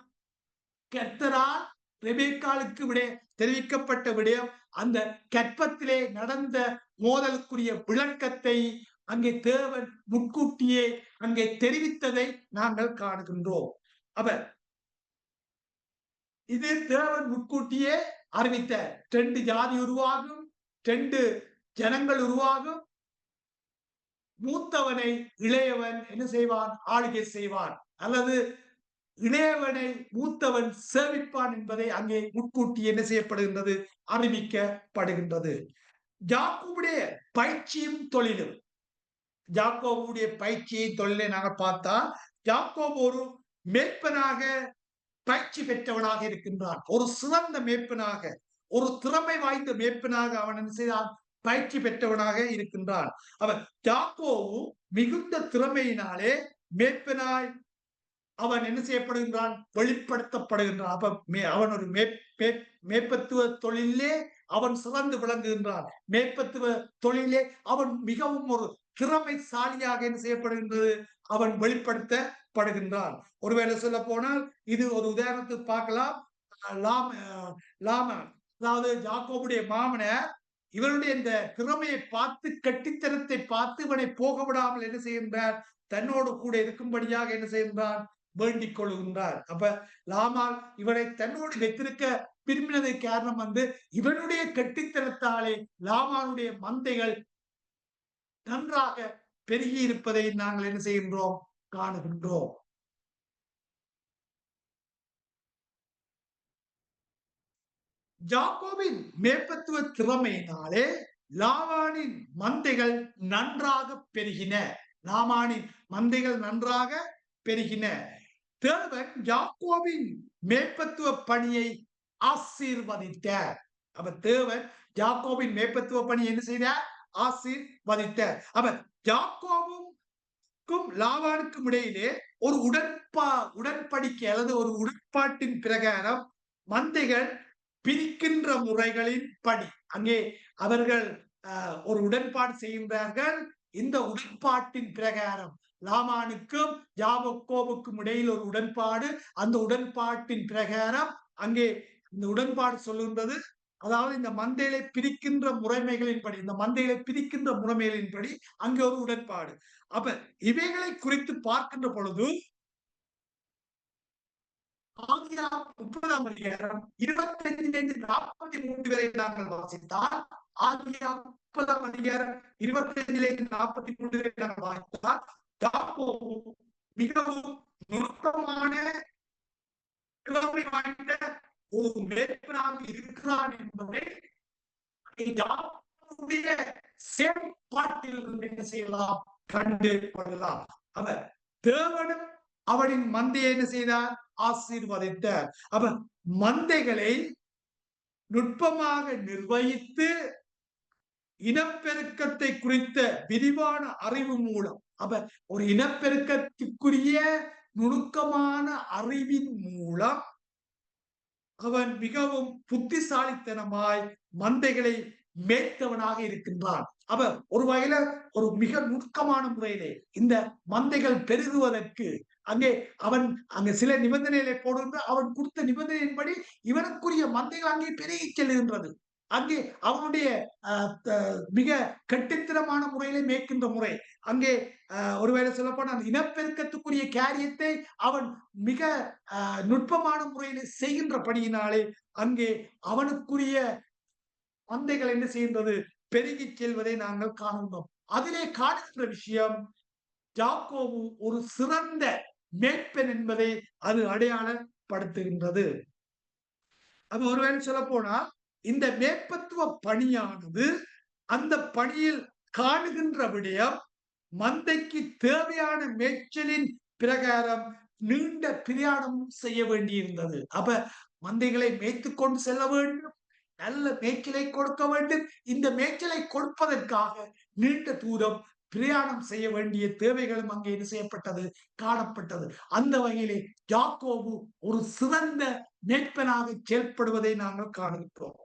கர்த்தரால் ரெபேக்காளுக்கு தெரிவிக்கப்பட்ட விடயம், அந்த கற்பத்திலே நடந்த மோதலுக்குரிய விளக்கத்தை அங்கே தேவன் முன்கூட்டியே அங்கே தெரிவித்ததை நாங்கள் காணுகின்றோம். அப்ப இது தேவன் முன்கூட்டியே அறிவித்த 2 ஜாதி உருவாகும், 2 ஜனங்கள் உருவாகும். மூத்தவனை இளையவன் என்ன செய்வான்? ஆளுகை செய்வான். அல்லது இளையவனை மூத்தவன் சேவிப்பான் என்பதை அங்கே முன்கூட்டி என்ன செய்யப்படுகின்றது? அறிவிக்கப்படுகின்றது. யாக்கோபுடைய பயிற்சியும் தொழிலும், யாக்கோபுடைய பயிற்சியும் தொழிலை நாங்கள் பார்த்தால் யாக்கோபு ஒரு மேய்ப்பனாக பயிற்சி பெற்றவனாக இருக்கின்றான். ஒரு சிறந்த மேய்ப்பனாக, ஒரு திறமை வாய்ந்த மேய்ப்பனாக அவன் என்ன செய்தான்? பயிற்சி பெற்றவனாக இருக்கின்றான். அவன் யாக்கோபு மிகுந்த திறமையினாலே மேய்ப்பனாய் அவன் என்ன செய்யப்படுகின்றான்? வெளிப்படுத்தப்படுகின்றான். அப்ப அவன் ஒரு மேய்ப்பத்துவ தொழிலே அவன் சிறந்து விளங்குகின்றான். மேய்ப்பத்துவ தொழிலே அவன் மிகவும் ஒரு திறமைசாலியாக என்ன செய்யப்படுகின்றது? அவன் வெளிப்படுத்தப்படுகின்றான். ஒருவேளை சொல்ல போனால் இது ஒரு உதாரணத்துக்கு பார்க்கலாம். லாம அதாவது யாக்கோபுடைய மாமனார் இவனுடைய இந்த திறமையை பார்த்து, கட்டித்தனத்தை பார்த்து இவனை போக விடாமல் என்ன செய்கின்றார்? தன்னோடு கூட இருக்கும்படியாக என்ன செய்கின்றான்? வேண்டிக் கொள்கின்றார். அப்ப லாமால் இவனை தன்னோடு வைத்திருக்க விரும்பினது காரணம் இவனுடைய கட்டித்தனத்தாலே லாமானுடைய மந்தைகள் நன்றாக பெருகி இருப்பதை நாங்கள் என்ன செய்கின்றோம்? காணுகின்றோம். யாக்கோபின் மேய்ப்பத்துவ திறமையினாலே லாபானின் மந்தைகள் நன்றாக பெருகின. லாபானின் மந்தைகள் நன்றாக பெருகின. தேவன் யாக்கோபின் மேய்ப்பத்துவ பணியை ஆசீர்வதித்தார். அப்ப தேவன் யாக்கோபின் மேய்ப்பத்துவ பணி என்ன செய்தார்? ஆசீர்வதித்தார். அப்ப யாக்கோபுக்கும் லாபானுக்கும் இடையிலே ஒரு உடன்படிக்கை அல்லது ஒரு உடன்பாட்டின் பிரகாரம் மந்தைகள் பிரிக்கின்ற முறைகளின் படி அங்கே அவர்கள் ஒரு உடன்பாடு செய்கின்றார்கள். இந்த உடன்பாட்டின் பிரகாரம் லாபானுக்கும் யாக்கோபுக்கும் இடையில் ஒரு உடன்பாடு. அந்த உடன்பாட்டின் பிரகாரம் அங்கே இந்த உடன்பாடு சொல்லுகின்றது, அதாவது இந்த மந்தைகளை பிரிக்கின்ற முறைமைகளின்படி, இந்த மந்தைகளை பிரிக்கின்ற முறைமைகளின்படி அங்கே ஒரு உடன்பாடு. அப்ப இவைகளை குறித்து பார்க்கின்ற பொழுது ஆதியாகமம் 30ஆம் அதிகாரம் 25 43 வரை நாங்கள் வாசித்தால், ஆதியாகமம் 30ஆம் அதிகாரம் 25 43 வரை நாங்கள் வாசித்தால், யாக்கோபு மிகவும் நுட்பமான திறமை வாய்ந்த ஒரு மேய்ப்பனாக இருக்கிறான் என்பதை யாக்கோபுடைய செயல்பாட்டில் இருந்து என்ன செய்யலாம்? கண்டு கொள்ளலாம். அவர் தேவனும் அவனின் மந்தையை என்ன செய்தார்? ஆசீர்வதித்தார். அப்ப மந்தைகளை நுட்பமாக நிர்வகித்து இனப்பெருக்கத்தை குறித்த விரிவான அறிவு மூலம், அப்ப ஒரு இனப்பெருக்கத்திற்குரிய நுணுக்கமான அறிவின் மூலம் அவன் மிகவும் புத்திசாலித்தனமாய் மந்தைகளை மேய்த்தவனாக இருக்கின்றான். அப்ப ஒரு வகையில ஒரு மிக நுட்கமான முறையிலே இந்த மந்தைகள் பெருகுவதற்கு அங்கே சில நிபந்தனைகளை போடுகின்ற, அவன் கொடுத்த நிபந்தனையின்படி இவனுக்குரிய மந்தைகள் அங்கே பெருகி செல்கின்றது. அங்கே அவனுடைய மிக கட்டித்தனமான முறையிலே மேய்க்கின்ற முறை, அங்கே ஒருவேளை சொல்லப்போன அந்த இனப்பெருக்கத்துக்குரிய காரியத்தை அவன் மிக நுட்பமான முறையிலே செய்கின்றபடியினாலே அங்கே அவனுக்குரிய மந்தைகள் என்ன செய்கின்றது? பெருகி செல்வதை நாங்கள் காணுகிறோம். அதிலே காணுகின்ற விஷயம், யாக்கோபு ஒரு சிறந்த மேய்ப்பன் என்பதை அது அடையாளப்படுத்துகின்றது. அது ஒருவேளை சொல்ல போனா இந்த மேய்ப்பத்துவ பணியானது அந்த பணியில் காணுகின்ற விடயம் மந்தைக்கு தேவையான மேய்ச்சலின் பிரகாரம் நீண்ட பிரயாணம் செய்ய வேண்டியிருந்தது. அப்ப மந்தைகளை மேய்த்து கொண்டு செல்ல வேண்டும், நல்ல மேய்ச்சலை கொடுக்க வேண்டும். இந்த மேய்ச்சலை கொடுப்பதற்காக நீண்ட தூரம் பிரயாணம் செய்ய வேண்டிய தேவைகளும் அங்கே என்ன செய்யப்பட்டது? காணப்பட்டது. அந்த வகையிலே யாக்கோபு ஒரு சிறந்த மேய்ப்பனாக செயல்படுவதை நாங்கள் காணுகிறோம்.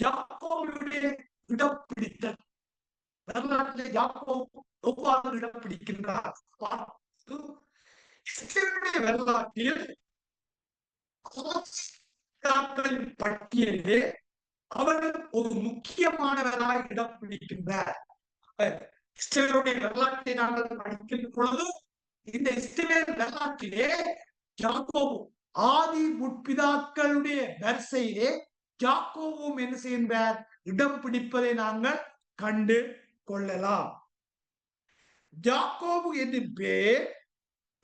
யாக்கோபுடைய இடம் பிடித்தல் வரலாற்றில் யாக்கோபு எவ்வாறு இடம் பிடிக்கின்றார் வரலாற்றில் பட்டியலிலே அவர் ஒரு முக்கியமானவராய் இடம் பிடிக்கின்றார். இஸ்ரவேலுடைய வரலாற்றை நாங்கள் படிக்கின்ற பொழுது இந்த இஸ்ரவேல் வரலாற்றிலே யாக்கோபு ஆதி முற்பிதாக்களுடைய வரிசையிலே யாக்கோபும் என்ன செய்கின்றார்? இடம் பிடிப்பதை நாங்கள் கண்டு கொள்ளலாம். யாக்கோபு என்னும் பேர்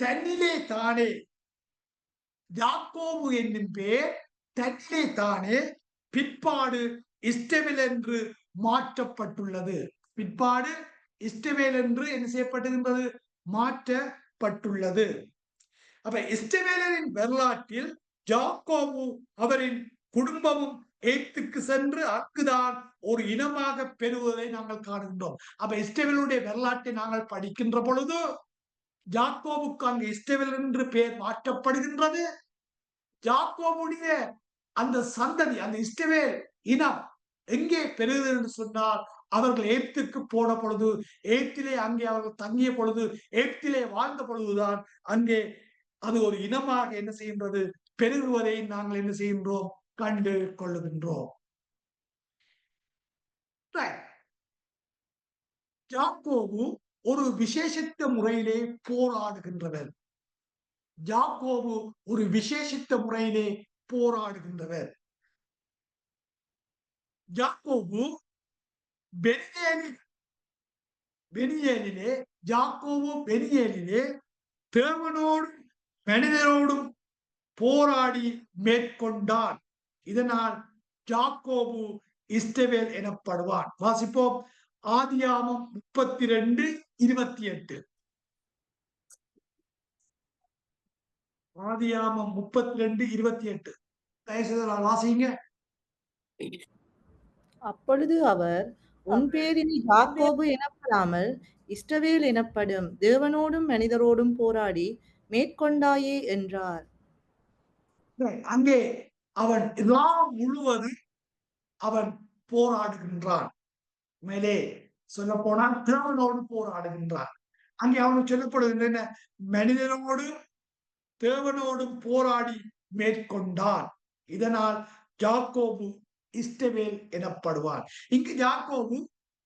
தன்னிலே தானே, யாக்கோபு என்னும் பேர் தன்னிலே தானே பிற்பாடு இஸ்ரவேல் என்று மாற்றப்பட்டுள்ளது. பிற்பாடு இஸ்ரவேல் என்று என்ன செய்யப்பட்டிருக்கின்றது? மாற்றப்பட்டுள்ளது. அப்ப இஸ்ரவேலின் வரலாற்றில் யாக்கோபு அவரின் குடும்பமும் எகிப்துக்கு சென்று அங்குதான் ஒரு இனமாக பெறுவதை நாங்கள் காணுகின்றோம். அப்ப இஸ்ரவேலுடைய வரலாற்றை நாங்கள் படிக்கின்ற பொழுது யாக்கோபுக்கு அங்கு இஸ்ரவேல் என்று பெயர் மாற்றப்படுகின்றது. யாக்கோபுடைய அந்த சந்ததி, அந்த இஸ்ரவேல் இனம் எங்கே பெறுகிறது என்று சொன்னால், அவர்கள் எகிப்துக்கு போன பொழுது, எகிப்திலே அங்கே அவர்கள் தங்கிய பொழுது, எகிப்திலே வாழ்ந்த பொழுதுதான் அங்கே அது ஒரு இனமாக என்ன செய்கின்றது? பெருகுவதை நாங்கள் என்ன செய்கின்றோம்? கண்டு கொள்ளுகின்றோம். யாக்கோபு ஒரு விசேஷித்த முறையிலே போராடுகின்றவர். யாக்கோபு ஒரு விசேஷித்த முறையிலே போராடுகின்றவர். யாக்கோபு பெனியேலிலே யாக்கோபு பெனியேலிலே தேவனோடும் மனிதரோடும் போராடி மேற்கொண்டார். இதனால் யாக்கோபு இஸ்ரவேல் எனப்படுவான். வாசிப்போம். ஆதியாகமம் 32:28. ஆதியாகமம் 32:28. தயவு செய்து வாசிங்க. அப்பொழுது அவர், உன் பேர் இனி யாக்கோபு எனப்படாமல் இஸ்ரவேல் எனப்படும், தேவனோடும் மனிதரோடும் போராடி மேற்கொண்டாயே என்றார். அங்கே அவன் எல்லாம் முழுவதும் அவன் போராடுகின்றான். மேலே சொல்ல போனால் தேவனோடு போராடுகின்றான். அங்கே அவனுக்கு சொல்லப்படுவது என்ன? மனிதனோடு தேவனோடும் போராடி மேற்கொண்டான். இதனால் யாக்கோபு இஸ்ரவேல் எனப்படுவான். இங்கு யாக்கோபு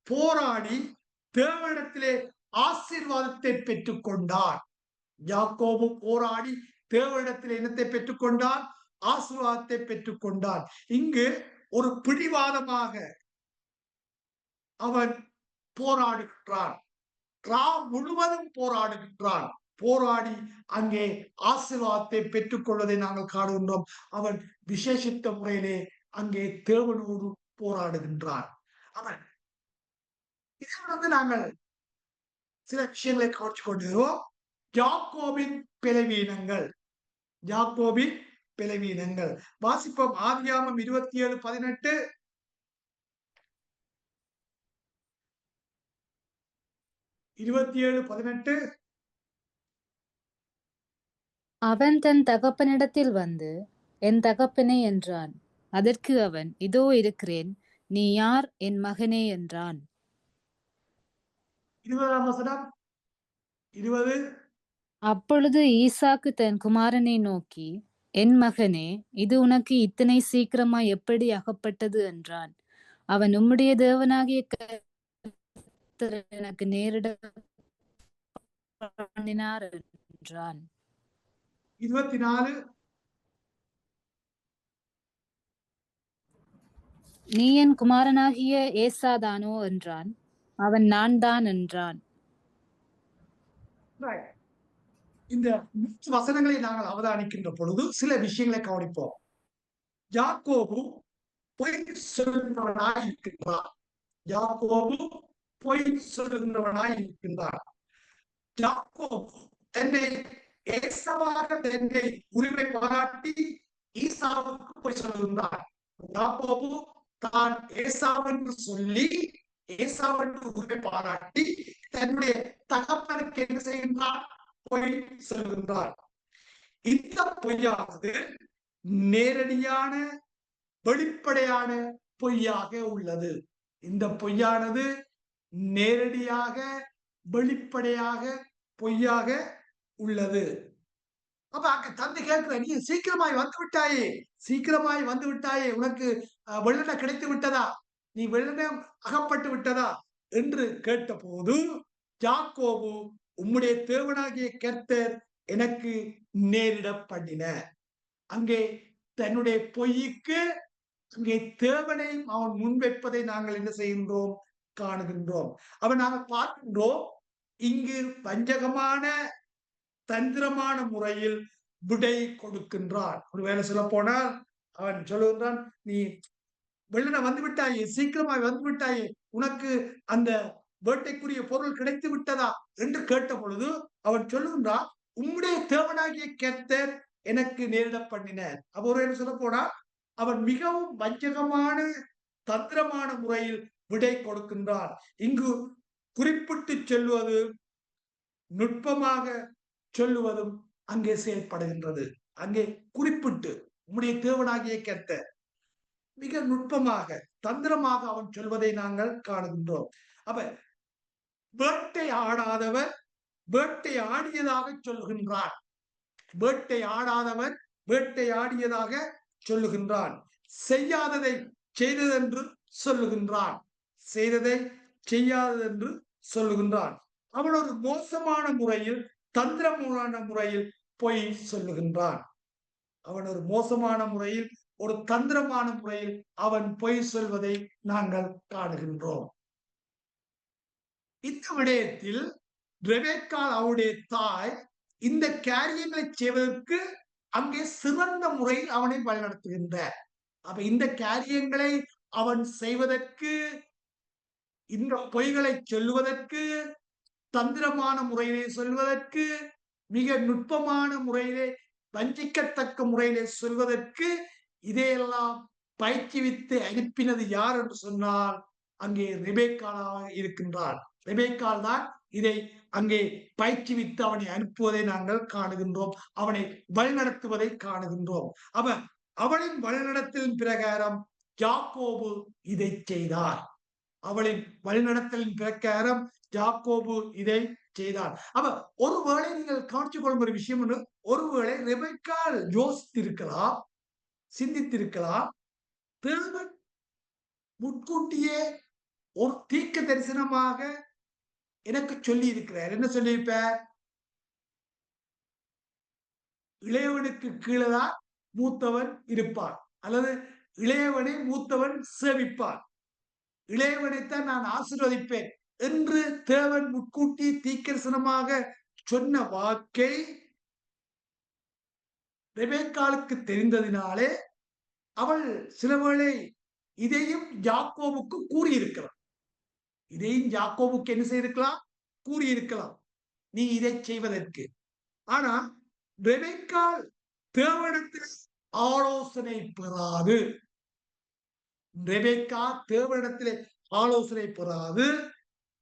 போராடி தேவனிடத்திலே ஆசீர்வாதத்தை பெற்றுக் கொண்டான். யாக்கோபு போராடி தேவனிடத்திலே இனத்தை பெற்றுக் கொண்டான், ஆசீர்வாதத்தை பெற்றுக் கொண்டான். இங்கு ஒரு பிடிவாதமாக அவன் போராடுகின்றான். முழுவதும் போராடுகின்றான். போராடி அங்கே ஆசீர்வாதத்தை பெற்றுக் கொள்வதை நாங்கள் காணுகின்றோம். அவன் விசேஷித்த முறையிலே அங்கே தேவனோடு போராடுகின்றான். அவன் இதில் நாங்கள் சில விஷயங்களை கவனிச்சு கொண்டிருக்கிறோம். யாக்கோபின் பலவீனங்கள். யாக்கோபின் பலவீனங்கள். வாசிப்போம். ஆதியாகமம் 27:18. அவன் தன் தகப்பனிடத்தில் வந்து, என் தகப்பனே என்றான். அதற்கு அவன், இதோ இருக்கிறேன், நீ யார் என் மகனே என்றான். 20ஆம் வசனம். 20. அப்பொழுது ஈசாக்கு தன் குமாரனை நோக்கி, என் மகனே, இது உனக்கு இத்தனை சீக்கிரமாய் எப்படி அகப்பட்டது என்றான். அவன், உம்முடைய தேவனாகிய கர்த்தர் எனக்கு நேரிட பண்ணினார் என்றான். 24. நீ என் குமாரனாகிய ஏசாதானோ என்றான். அவன், நான் தான் என்றான். இந்த வசனங்களை நாங்கள் அவதானிக்கின்ற பொழுது சில விஷயங்களை கவனிப்போம். யாக்கோபு பொய் சொல்கின்றவனாய் இருக்கின்றான். யாக்கோபு பொய் சொல்கின்றவனாய் இருக்கின்றான். யாக்கோபு தன்னை ஏசாவாக தன்னை உரிமை பாராட்டி ஈசாவுக்கு போய் சொல்கின்றான். யாக்கோபு தான் ஏசாவென்று சொல்லி ஏசாவென்று உரிமை பாராட்டி தன்னுடைய தகப்பனுக்கு என்ன செய்கின்றான்? பொய் சொல்கின்றான். இந்த பொய்யானது நேரடியான வெளிப்படையான பொய்யாக உள்ளது. இந்த பொய்யானது நேரடியாக வெளிப்படையாக பொய்யாக உள்ளது. அப்ப அங்க தந்தை கேட்கிற, நீ சீக்கிரமாய் வந்து விட்டாயே, சீக்கிரமாய் வந்து விட்டாயே, உனக்கு வெள்ளன கிடைத்து விட்டதா, நீ வெள்ளன அகப்பட்டு விட்டதா என்று கேட்ட போது யாக்கோபு, உம்முடைய தேவனாகிய கர்த்தர் எனக்கு நேரிட பண்ணின. அங்கே தன்னுடைய பொய்க்கு அங்கே தேவனை அவன் முன்வைப்பதை நாங்கள் என்ன செய்கின்றோம்? காணுகின்றோம். அவன் நாங்கள் பார்க்கின்றோம். இங்கு வஞ்சகமான தந்திரமான முறையில் விடை கொடுக்கின்றான். ஒருவேளை சொல்ல போனால் அவன் சொல்லுகின்றான், நீ வெள்ளன வந்து விட்டாயே, சீக்கிரமாய் வந்து விட்டாயே, உனக்கு அந்த வேட்டைக்குரிய பொருள் கிடைத்து விட்டதா என்று கேட்ட பொழுது அவன் சொல்லுகின்றான், உம்முடைய தேவனாகிய கர்த்தர் எனக்கு நேரிட பண்ணினார். அப்ப ஒரு சொல்ல போனா அவன் மிகவும் வஞ்சகமான தந்திரமான முறையில் விடை கொடுக்கின்றான். இங்கு குறிப்பிட்டு சொல்லுவது நுட்பமாக சொல்லுவதும் அங்கே செயல்படுகின்றது. அங்கே குறிப்பிட்டு உம்முடைய தேவனாகிய கர்த்தர் மிக நுட்பமாக தந்திரமாக அவன் சொல்வதை நாங்கள் காணுகின்றோம். அப்ப வேட்டை ஆடாதவர் வேட்டை ஆடியதாக சொல்லுகின்றான். வேட்டை ஆடாதவர் வேட்டை ஆடியதாக சொல்லுகின்றான். செய்யாததை செய்ததென்று சொல்லுகின்றான். செய்ததை செய்யாததென்று சொல்லுகின்றான். அவன் ஒரு மோசமான முறையில் தந்திரமான முறையில் பொய் சொல்லுகின்றான். அவன் ஒரு மோசமான முறையில் ஒரு தந்திரமான முறையில் அவன் பொய் சொல்வதை நாங்கள் காணுகின்றோம். இந்த விடயத்தில் ரெபெக்காள் அவருடைய தாய் இந்த காரியங்களை செய்வதற்கு அங்கே சிறந்த முறையில் அவனை வழிநடத்துகின்றார். அப்ப இந்த காரியங்களை அவன் செய்வதற்கு, இந்த பொய்களை சொல்லுவதற்கு, தந்திரமான முறையிலே சொல்வதற்கு, மிக நுட்பமான முறையிலே, வஞ்சிக்கத்தக்க முறையிலே சொல்வதற்கு இதையெல்லாம் பயிற்றுவித்து அனுப்பினது யார் என்று சொன்னால் அங்கே ரெபேக்காளாக இருக்கின்றாள். ரெபேக்காள் தான் இதை அங்கே பயிற்றுவித்து அவனை அனுப்புவதை நாங்கள் காணுகின்றோம். அவனை வழிநடத்துவதை காணுகின்றோம். அவளின் வழிநடத்தலின் பிரகாரம் யாக்கோபு இதை செய்தார். அவளின் வழிநடத்தலின் பிரகாரம் யாக்கோபு இதை செய்தார். ஒருவேளை நீங்கள் கவனித்துக் கொள்ளும் ஒரு விஷயம் ஒன்று, ஒருவேளை ரெபெக்காள் யோசித்திருக்கலாம், சிந்தித்திருக்கலாம், தேவன் முன்கூட்டியே ஒரு தீர்க்க தரிசனமாக எனக்கு சொல்லி இருக்கிறார். என்ன சொல்லியிருப்பார்? இளையவனுக்கு கீழேதான் மூத்தவன் இருப்பான், அல்லது இளையவனை மூத்தவன் சேவிப்பான், இளையவனைத்தான் நான் ஆசீர்வதிப்பேன் என்று தேவன் முன்கூட்டி தீர்க்கதரிசனமாக சொன்ன வாக்கை ரெபெக்காளுக்கு தெரிந்ததினாலே அவள் சிலவேளை இதையும் யாக்கோபுக்கு கூறியிருக்கிறார். இதையும் யாக்கோபுக்கு என்ன செய்திருக்கலாம்? கூறியிருக்கலாம், நீ இதை செய்வதற்கு. ஆனா ரெபெக்காள் தேவனிடத்தில் ஆலோசனை பெறாது, ரெபெக்கா தேவனிடத்திலே ஆலோசனை பெறாது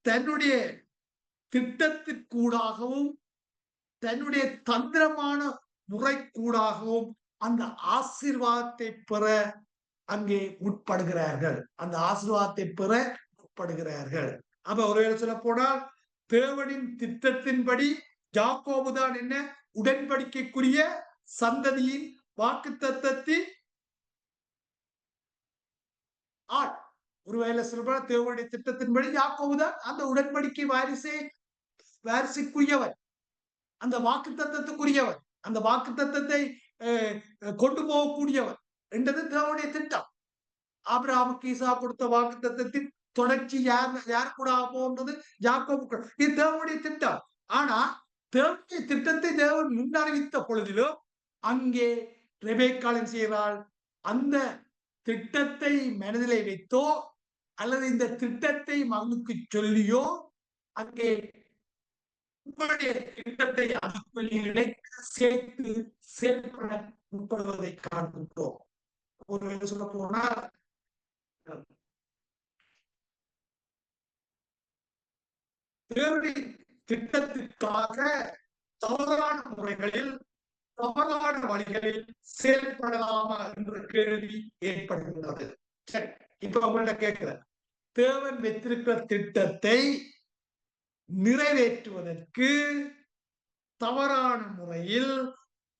தன்னுடைய திட்டத்திற்கூடாகவும் தன்னுடைய தந்திரமான முறைக்கூடாகவும் அந்த ஆசீர்வாதத்தை பெற அங்கே முற்படுகிறார்கள். அந்த ஆசீர்வாதத்தை பெற முற்படுகிறார்கள். ஒருவேளை சொல்ல போனால் தேவனின் திட்டத்தின்படி யாக்கோபு தான் என்ன, உடன்படிக்கைக்குரிய சந்ததியின் வாக்குத்தத்தத்தின் ஆள். ஒருவேளை சொல்ல தேவனுடைய திட்டத்தின்படி யாக்கோபு தான் அந்த உடன்படிக்கை வாரிசுக்குரியவர், அந்த வாக்குத்தத்தத்துக்குரியவர், அந்த வாக்குத்தத்தத்தை கொண்டு போகக்கூடியவர் என்றது தேவனுடைய திட்டம். ஆபிரகாமுக்கு ஈசா கொடுத்த வாக்குத்தத்தத்தின் தொடர்ச்சி யார் கூட போன்றது? யாக்கோபு. இது தேவனுடைய திட்டம். ஆனா தேவனுடைய திட்டத்தை தேவன் முன்னறிவித்த பொழுதிலும் அங்கே ரெபெக்காள் செய்கிறாள், அந்த திட்டத்தை மனதிலே வைத்தோ அல்லது இந்த திட்டத்தை மகனுக்கு சொல்லியோ அங்கே உங்களுடைய திட்டத்தை அதுக்குள்ளே சேர்த்து செயல்பட முற்படுவதை காண்கின்றோம். ஒரு சொல்ல போனால் தேவனின் திட்டத்திற்காக தவறான முறைகளில், தவறான வழிகளில் செயல்படலாமா என்ற கேள்வி ஏற்படுகின்றது. சரி, இப்ப உங்கள்ட்ட கேட்கிறேன், தேவன் வைத்திருக்கிற திட்டத்தை நிறைவேற்றுவதற்கு தவறான முறையில்,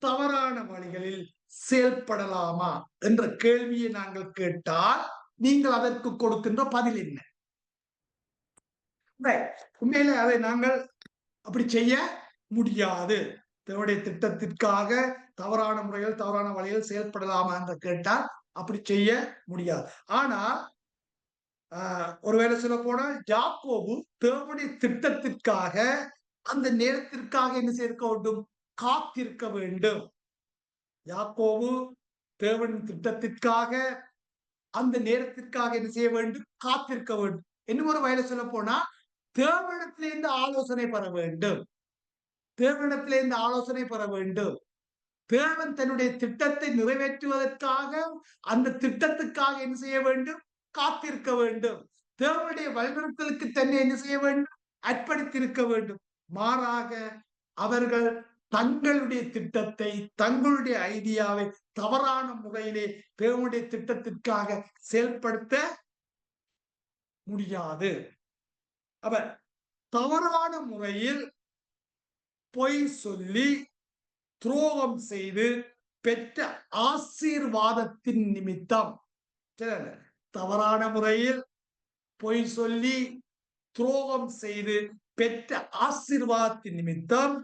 தவறான வழிகளில் செயல்படலாமா என்ற கேள்வியை நாங்கள் கேட்டால் நீங்கள் அதற்கு கொடுக்கின்ற பதில் என்ன? உண்மையிலே அதை நாங்கள் அப்படி செய்ய முடியாது. தேவனுடைய திட்டத்திற்காக தவறான முறையில், தவறான வழியில் செயல்படலாமா என்று கேட்டால் அப்படி செய்ய முடியாது. ஆனா ஒருவேளை சொல்ல போனால் யாக்கோபு தேவனுடைய திட்டத்திற்காக அந்த நேரத்திற்காக என்ன செய்ய வேண்டும்? காத்திருக்க வேண்டும். யாக்கோபு தேவனின் திட்டத்திற்காக அந்த நேரத்திற்காக என்ன செய்ய வேண்டும்? காத்திருக்க வேண்டும். இன்னும் ஒரு வயல சொல்ல போனா தேவனிடத்திலிருந்து ஆலோசனை பெற வேண்டும். தேவனிடத்திலிருந்து ஆலோசனை பெற வேண்டும். தேவன் தன்னுடைய திட்டத்தை நிறைவேற்றுவதற்காக அந்த திட்டத்துக்காக என்ன செய்ய வேண்டும்? காத்திருக்க வேண்டும். தேவனுடைய வழிநடத்தலுக்கு தன்னை என்ன செய்ய வேண்டும்? அர்ப்பணித்திருக்க வேண்டும். மாறாக அவர்கள் தங்களுடைய திட்டத்தை, தங்களுடைய ஐடியாவை தவறான முறையிலே தேவனுடைய திட்டத்திற்காக செயல்படுத்த முடியாது. தவறான முறையில் பொய் சொல்லி துரோகம் செய்து பெற்ற ஆசீர்வாதத்தின் நிமித்தம், தவறான முறையில் பொய் சொல்லி துரோகம் செய்து பெற்ற ஆசீர்வாதத்தின் நிமித்தம்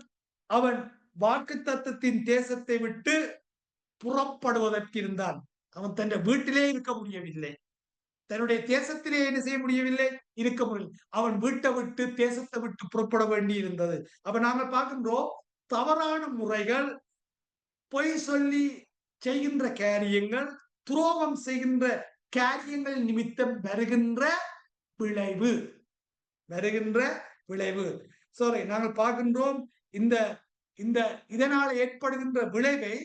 அவன் வாக்குத்தத்தத்தின் தேசத்தை விட்டு புறப்படுவதற்கு இருந்தான். அவன் தன் வீட்டிலே இருக்க முடியவில்லை, தன்னுடைய தேசத்திலே என்ன செய்ய முடியவில்லை, இருக்க முடியவில்லை. அவன் வீட்டை விட்டு தேசத்தை விட்டு புறப்பட வேண்டி இருந்தது. நாங்கள் பார்க்கின்றோம், தவறான முறைகள், பொய் சொல்லி செய்கின்ற காரியங்கள், துரோகம் செய்கின்ற காரியங்கள் நிமித்தம் வருகின்ற விளைவு. சாரி, நாங்கள் பார்க்கின்றோம் இந்த இந்த இதனால் ஏற்படுகின்ற விளைவை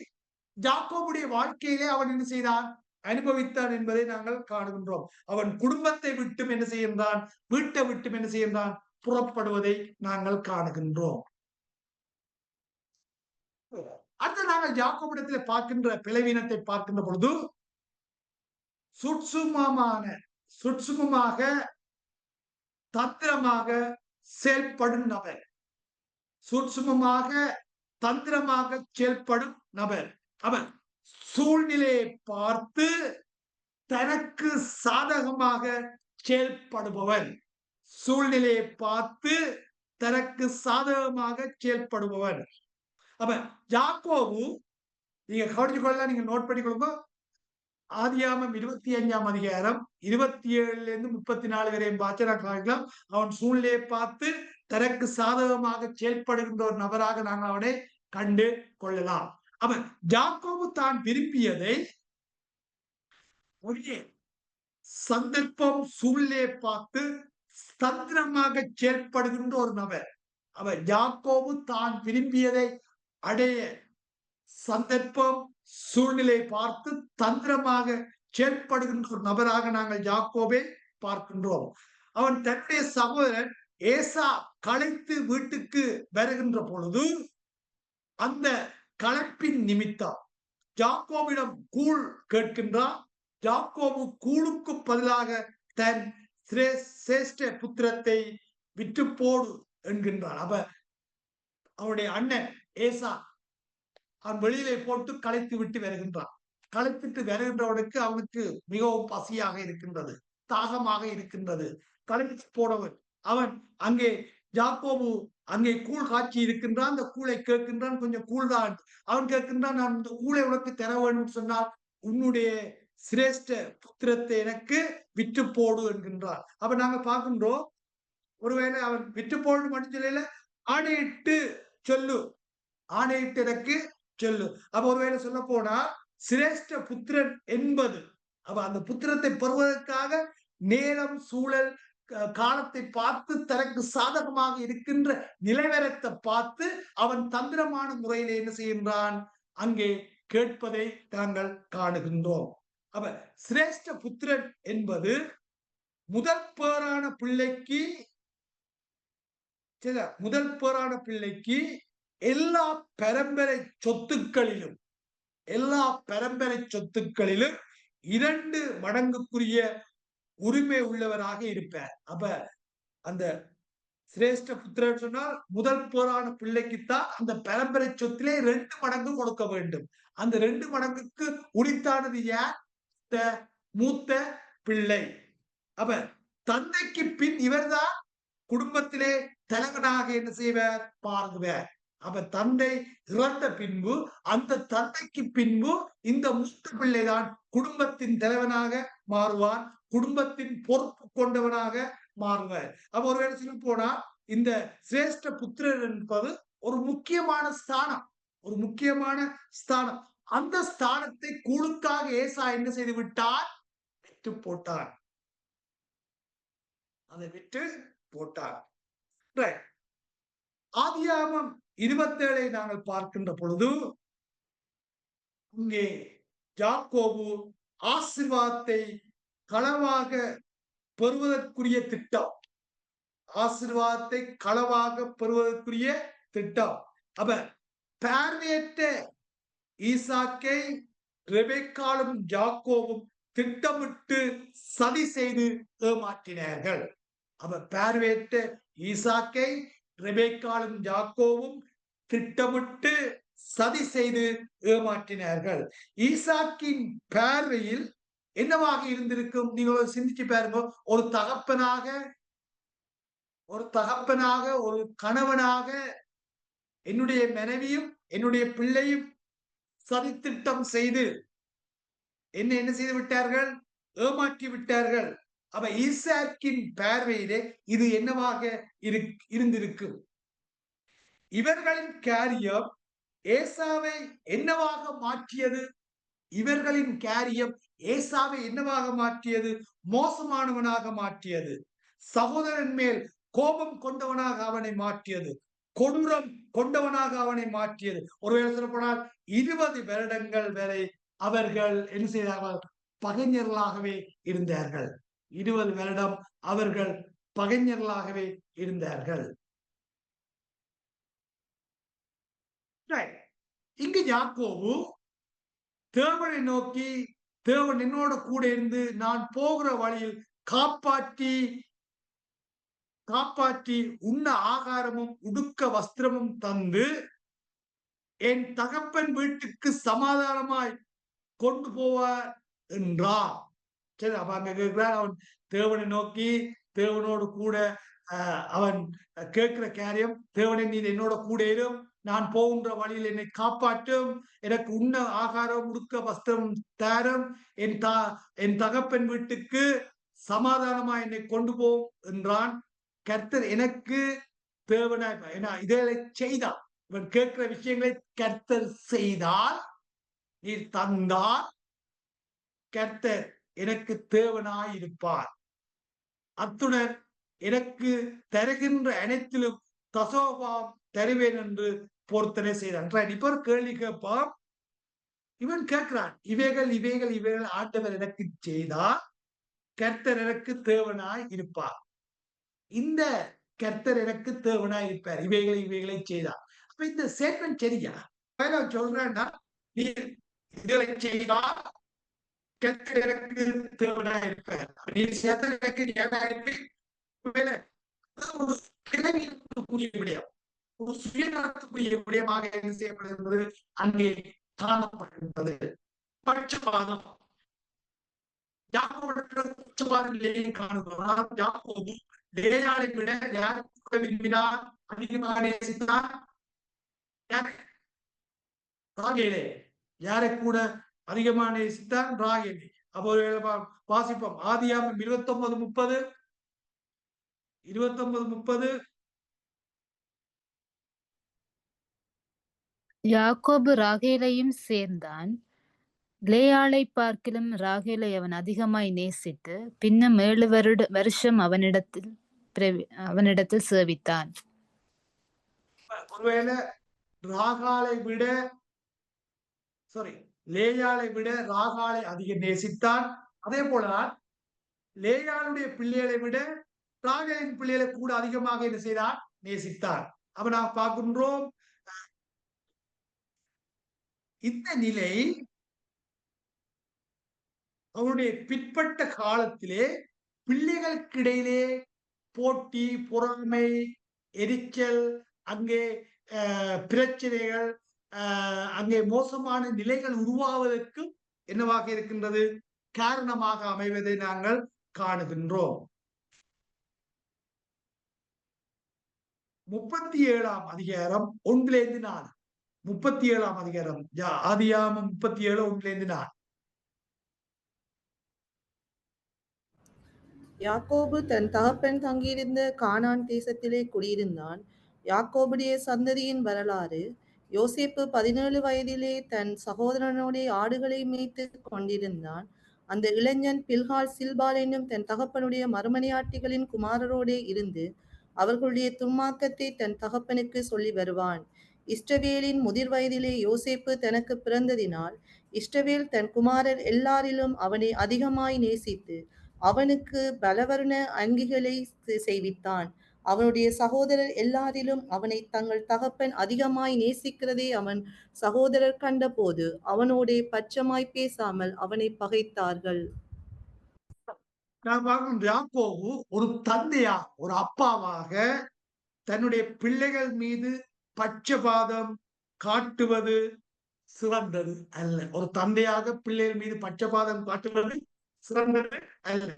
யாக்கோபுடைய வாழ்க்கையிலே அவன் என்ன செய்தான், அனுபவித்தான் என்பதை நாங்கள் காணுகின்றோம். அவன் குடும்பத்தை விட்டும் என்ன செய்கின்றான், வீட்டை விட்டும் என்ன செய்கின்றான், புறப்படுவதை நாங்கள் காணுகின்றோம். அடுத்து நாங்கள் யாக்கோபிடத்திலே பார்க்கின்ற பிளவீனத்தை பார்க்கின்ற பொழுது சுட்சுமமாக தந்திரமாக செயல்படும் நபர். சூட்சுமமாக தந்திரமாக செயல்படும் நபர். அவன் சூழ்நிலையை பார்த்து தனக்கு சாதகமாக செயல்படுபவன். சூழ்நிலையை பார்த்து தனக்கு சாதகமாக செயல்படுபவன். அப்ப யாக்கோபு, நீங்க கவனிச்சுக்கொள்ள, நீங்க நோட் பண்ணிக்கொள்ளுங்க. ஆதியாகமம் 25ஆம் அதிகாரம் 27ல இருந்து 34 வரையும் பாக்கலாம். அவன் சூழ்நிலையை பார்த்து தனக்கு சாதகமாக செயல்படுகின்ற ஒரு நபராக நாங்கள் அவனை கண்டு கொள்ளலாம். அவன் யாக்கோபு தான் விரும்பியதை ஒரே சந்தர்ப்பம் சூழ்நிலையை பார்த்து தந்திரமாக செயல்படுகின்ற ஒரு நபர். அவன் யாக்கோபு தான் விரும்பியதை அடைய சந்தர்ப்பம் சூழ்நிலை பார்த்து தந்திரமாக செயல்படுகின்ற ஒரு நபராக நாங்கள் யாக்கோபை பார்க்கின்றோம். அவன் தன்னுடைய சகோதரன் ஏசா களைத்து வீட்டுக்கு வருகின்ற பொழுது அந்த களைப்பின் நிமித்தம் யாக்கோபிடம் கூழ் கேட்கின்றான். யாக்கோபு கூழுக்கு பதிலாக தன் சிரேஷ்ட புத்திரத்தை விற்று போடு என்கின்றான். அப்ப அவனுடைய அண்ணன் ஏசா அவன் வெளியிலே போட்டு களைத்து விட்டு வருகின்றான். களைத்துட்டு வருகின்றவனுக்கு அவனுக்கு மிகவும் பசியாக இருக்கின்றது, தாகமாக இருக்கின்றது. களைத்து போனவன் அவன் அங்கே யாக்கோபு அங்கே கூழ் காட்சி இருக்கின்றான். அந்த கூழை கேட்கின்றான். கொஞ்சம் கூழ் தான். அவன் கேட்கின்றான், நான் இந்த கூழை உனக்கு தர வேண்டும் சொன்னால் உன்னுடைய சிரேஷ்ட புத்திரத்தை எனக்கு விற்று போடு என்கின்றான். அப்ப நாங்க பார்க்கின்றோம், ஒருவேளை அவன் விற்று போடு மட்டும் சொல்லல, ஆணையிட்டு சொல்லு, ஆணையிட்டு எனக்கு சொல்லு. அப்ப ஒருவேளை சொல்ல போனா சிரேஷ்ட புத்திரன் என்பது, அப்ப அந்த புத்திரத்தை பெறுவதற்காக நேரம் சூழல் காலத்தை பார்த்து தனக்கு சாதகமாக இருக்கின்ற நிலைவரத்தை பார்த்து அவன் தந்திரமான முறையில் என்ன செய்கின்றான், அங்கே கேட்பதை நாங்கள் காணுகின்றோம். அப்ப சிரேஷ்ட புத்திரன் என்பது முதல் பேரான பிள்ளைக்கு எல்லா பரம்பரை சொத்துக்களிலும் 2 மடங்குக்குரிய உரிமை உள்ளவராக இருப்பார். அப்ப அந்த சிரேஷ்ட புத்திரன் சொன்னால் முதல் பேரான பிள்ளைக்குத்தான் அந்த பரம்பரை சொத்திலே 2 மடங்கு கொடுக்க வேண்டும். அந்த 2 மடங்குக்கு உரித்தானது யார்? மூத்த பிள்ளை. அப்ப தந்தைக்கு பின் இவர்தான் குடும்பத்திலே தலைவனாக என்ன செய்வார், பாருவார். அப்ப தந்தை இறந்த பின்பு அந்த தந்தைக்கு பின்பு இந்த மூத்த பிள்ளைதான் குடும்பத்தின் தலைவனாக மாறுவான், குடும்பத்தின் பொறுப்பு கொண்டவனாக மாறுவார். அப்ப ஒரு வேலை சொல்ல போனா இந்த சிரேஷ்ட புத்திரர் என்பது ஒரு முக்கியமான ஸ்தானம். அந்த ஸ்தானத்தை கூழுக்காக ஏசா என்ன செய்து விட்டார், விட்டு போட்டார். அதை விட்டு போட்டார். ஆதியாகமம் 27 நாங்கள் பார்க்கின்ற பொழுது இங்கே யாக்கோபு ஆசீர்வாதத்தை களவாக பெறுவதற்குரிய திட்டம். அப்ப பார்வையற்ற ஈசாக்கை ரெபெக்காலும் யாக்கோபும் திட்டமிட்டு சதி செய்து ஏமாற்றினார்கள். அப்ப பார்வையற்ற ஈசாக்கை ரெபெக்காலும் யாக்கோபும் திட்டமிட்டு சதி செய்து ஏமாற்றினார்கள். ஈசாக்கின் பார்வையில் என்னவாக இருந்திருக்கும், நீங்கள் சிந்திச்சு பாருங்க. ஒரு தகப்பனாக ஒரு கணவனாக என்னுடைய மனைவியும் என்னுடைய பிள்ளையும் சதித்திட்டம் செய்து என்ன செய்து விட்டார்கள், ஏமாற்றி விட்டார்கள். அப்ப ஈசாக்கின் பார்வையிலே இது என்னவாக இருந்திருக்கும்? இவர்களின் காரியம் ஏசாவை என்னவாக மாற்றியது? இவர்களின் காரியம் ஏசாவை என்னவாக மாற்றியது? மோசமானவனாக மாற்றியது. சகோதரன் மேல் கோபம் கொண்டவனாக அவனை மாற்றியது. கொடூரம் கொண்டவனாக அவனை மாற்றியது. ஒருவேளை சொல்லப்போனால் 20 வருடங்கள் வரை அவர்கள் என்ன செய்தார்கள்? பகைஞர்களாகவே இருந்தார்கள். 20 வருடம் அவர்கள் பகைஞர்களாகவே இருந்தார்கள். இங்கு யாக்கோபு தேவனை நோக்கி, தேவன் என்னோட கூட இருந்து நான் போகிற வழியில் காப்பாற்றி உண்ண ஆகாரமும் உடுக்க வஸ்திரமும் தந்து என் தகப்பன் வீட்டுக்கு சமாதானமாய் கொண்டு போவார் என்றார். சரி, அப்ப அங்க கேட்கிறார், அவன் தேவனை நோக்கி தேவனோடு கூட அவன் கேட்கிற காரியம், தேவனை நீர் என்னோட கூட இரும், நான் போகின்ற வழியில் என்னை காப்பாற்றும், எனக்கு உண்ண ஆகாரம் உடுக்க வஸ்திரம் தாரும், என் தகப்பன் வீட்டுக்கு சமாதானமா என்னை கொண்டு போ என்றான். கர்த்தர் எனக்கு தேவனாய் இதை செய்தார். இவன் கேட்கிற விஷயங்களை கர்த்தர் செய்தால், நீர் தந்தால் கர்த்தர் எனக்கு தேவனாய் இருப்பார். அத்துடன் எனக்கு தருகின்ற அனைத்திலும் தசோபாம் தருவேன் என்று பொருத்தனை செய்தான். இப்ப ஒரு கேள்வி கேட்பான். இவன் கேட்கிறான், இவைகள் ஆண்டவர் எனக்கு செய்தால் கர்த்தர் எனக்கு தேவனாய் இருப்பார். இந்த கர்த்தர் எனக்கு தேவனாய் இருப்பார், இவைகளை செய்தார். அப்ப இந்த ஸ்டேட்மெண்ட் சரியா? சொல்றேன்னா, நீ இதை செய்தால் கர்த்தர் எனக்கு தேவனாய் இருப்பார், நீ எனக்கு ஒரு கிளவிக்குரிய விடயம், ஒரு சுயநலத்துக்குரிய விடயமாக என்ன செய்யப்படுகிறது அங்கே காணப்படுகின்றது. பட்சபாதம், பட்சபாதம் நிலையை காணுகிறோம். யாக்கோபு லேயாளை விட யார் கூட விரும்பினார், அதிகமாக நேசித்தார்? ராகேலே. யாரை கூட அதிகமாக நேசித்தார்? ராகேலே. அப்போ வாசிப்போம். ஆதியாகமம் 29:30. யாக்கோபு ராகேலையும் சேர்ந்தான். லேயாளை பார்க்கிலும் ராகேலை அவன் அதிகமாய் நேசித்து பின்னும் 7 வருஷம் அவனிடத்தில் சேவித்தான். ஒருவேளை லேயாளை விட ராகாலை அதிக நேசித்தான். அதே போலதான் லேயாளுடைய பிள்ளைகளை விட ராகேலின் பிள்ளைகளை கூட அதிகமாக என்ன செய்தான்? நேசித்தான். அப்ப நாம் பார்க்கின்றோம், இந்த நிலை அவருடைய பிற்பட்ட காலத்திலே பிள்ளைகளுக்கிடையிலே போட்டி, பொறாமை, எரிச்சல், அங்கே பிரச்சனைகள், அங்கே மோசமான நிலைகள் உருவாவதற்கு என்னவாக இருக்கின்றது? காரணமாக அமைவதை நாங்கள் காணுகின்றோம். 37ஆம் அதிகாரம் 1-4. 37ஆம் அதிகாரம் ஆதியாகமம் 37:1-4. யாக்கோபு தன் தகப்பன் தங்கியிருந்த கானான் தேசத்திலே குடியிருந்தான். யாக்கோபுடைய சந்ததியின் வரலாறு. யோசேப்பு 17 வயதிலே தன் சகோதரனோட ஆடுகளை மேய்த்து கொண்டிருந்தான். அந்த இளைஞன் பில்காள் சில்பால் என்னும் தன் தகப்பனுடைய மறுமனையாட்டிகளின் குமாரரோடே இருந்து அவர்களுடைய துன்மார்க்கத்தை தன் தகப்பனுக்கு சொல்லி வருவான். இஸ்ரவேலின் முதிர் வயதிலே யோசேப்பு தனக்கு பிறந்ததினால் இஸ்ரவேல் தன் குமாரர் எல்லாரிலும் அவனை அதிகமாய் நேசித்து அவனுக்கு பலவர்ண அங்கிகளை செய்வித்தான். அவனுடைய சகோதரர் எல்லாரிலும் அவனை தங்கள் தகப்பன் அதிகமாய் நேசிக்கிறதே அவன் சகோதரர் கண்ட போது அவனோடே பட்சமாய் பேசாமல் அவனை பகைத்தார்கள். யாக்கோபு ஒரு தந்தையா, ஒரு அப்பாவாக தன்னுடைய பிள்ளைகள் மீது பட்சபாதம் காட்டுவது சிறந்தது அல்ல. ஒரு தந்தையாக பிள்ளைகள் மீது பட்சபாதம் காட்டுவது சிறந்தது அல்ல.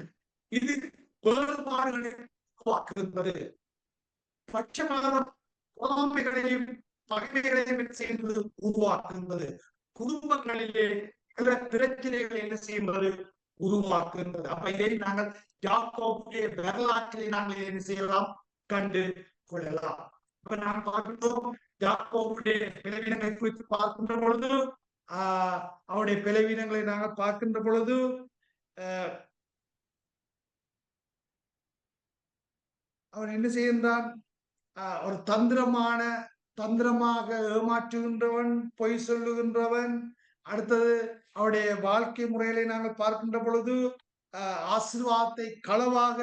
இது வேறுபாடுகளை உருவாக்குகின்றது. பட்சபாதம் பொறாமைகளையும் பகைமைகளையும் சேர்ந்து உருவாக்குகின்றது. குடும்பங்களிலே பிரச்சனைகளை என்ன செய்வது? உருவாக்குகின்றது. அப்ப இதை நாங்கள் யாக்கோபுடைய வரலாற்றிலே நாங்கள் என்ன செய்யலாம்? கண்டு கொள்ளலாம். இப்ப நாம் பார்க்கின்றோம், யாக்கோபுடைய நிலைமைகளை குறித்து பார்க்கின்ற பொழுது அவருடைய பலவீனங்களை நாங்கள் பார்க்கின்ற பொழுது அவன் என்ன செய்கின்றான்? ஒரு தந்திரமாக ஏமாற்றுகின்றவன், பொய் சொல்லுகின்றவன். அடுத்தது அவருடைய வாழ்க்கை முறைகளை நாங்கள் பார்க்கின்ற பொழுது ஆசீர்வாதத்தை களவாக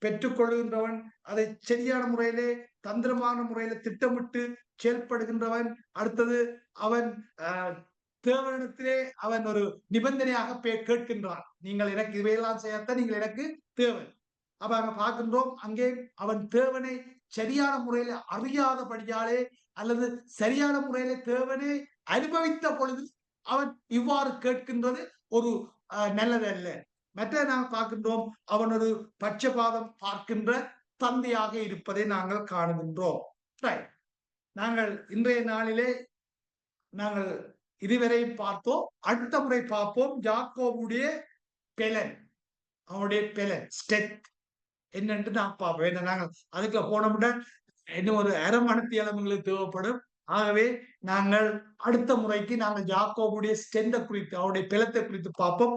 பெற்றுக்கொள்கின்றவன், அதை சரியான முறையிலே தந்திரமான முறையில திட்டமிட்டு செயல்படுகின்றவன். அடுத்தது அவன் தேவனிடத்திலே அவன் ஒரு நிபந்தனையாக கேட்கின்றான், நீங்கள் எனக்கு இவையெல்லாம் செய்யத்தான் நீங்கள் எனக்கு தேவன். அப்ப அங்க பார்க்கின்றோம், அங்கே அவன் தேவனை சரியான முறையில அறியாதபடியாலே அல்லது சரியான முறையில தேவனை அனுபவித்த பொழுது அவன் இவ்வாறு கேட்கின்றது ஒரு நல்லதல்ல. மற்ற நாங்கள் பார்க்கின்றோம், அவன் ஒரு பட்சபாதம் பார்க்கின்ற தந்தையாக இருப்பதை நாங்கள் காணுகின்றோம். நாங்கள் இன்றைய நாளிலே நாங்கள் இதுவரை பார்த்தோம். அடுத்த முறை பார்ப்போம் யாக்கோபுடைய பெலன், அவனுடைய பெலன் ஸ்டெத் என்னன்னு நான் பார்ப்போம். என்ன நாங்கள் அதுக்குள்ள போனோம்னா இன்னும் ஒரு அரை மணித்தியாலங்களுக்கு தேவைப்படும். ஆகவே நாங்கள் அடுத்த முறைக்கு நாங்கள் யாக்கோபுடைய ஸ்டெண்டை குறித்து, அவருடைய பெலத்தை குறித்து பார்ப்போம்.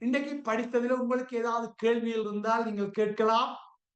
இன்றைக்கு படித்ததில் உங்களுக்கு ஏதாவது கேள்விகள் இருந்தால் நீங்கள் கேட்கலாம்.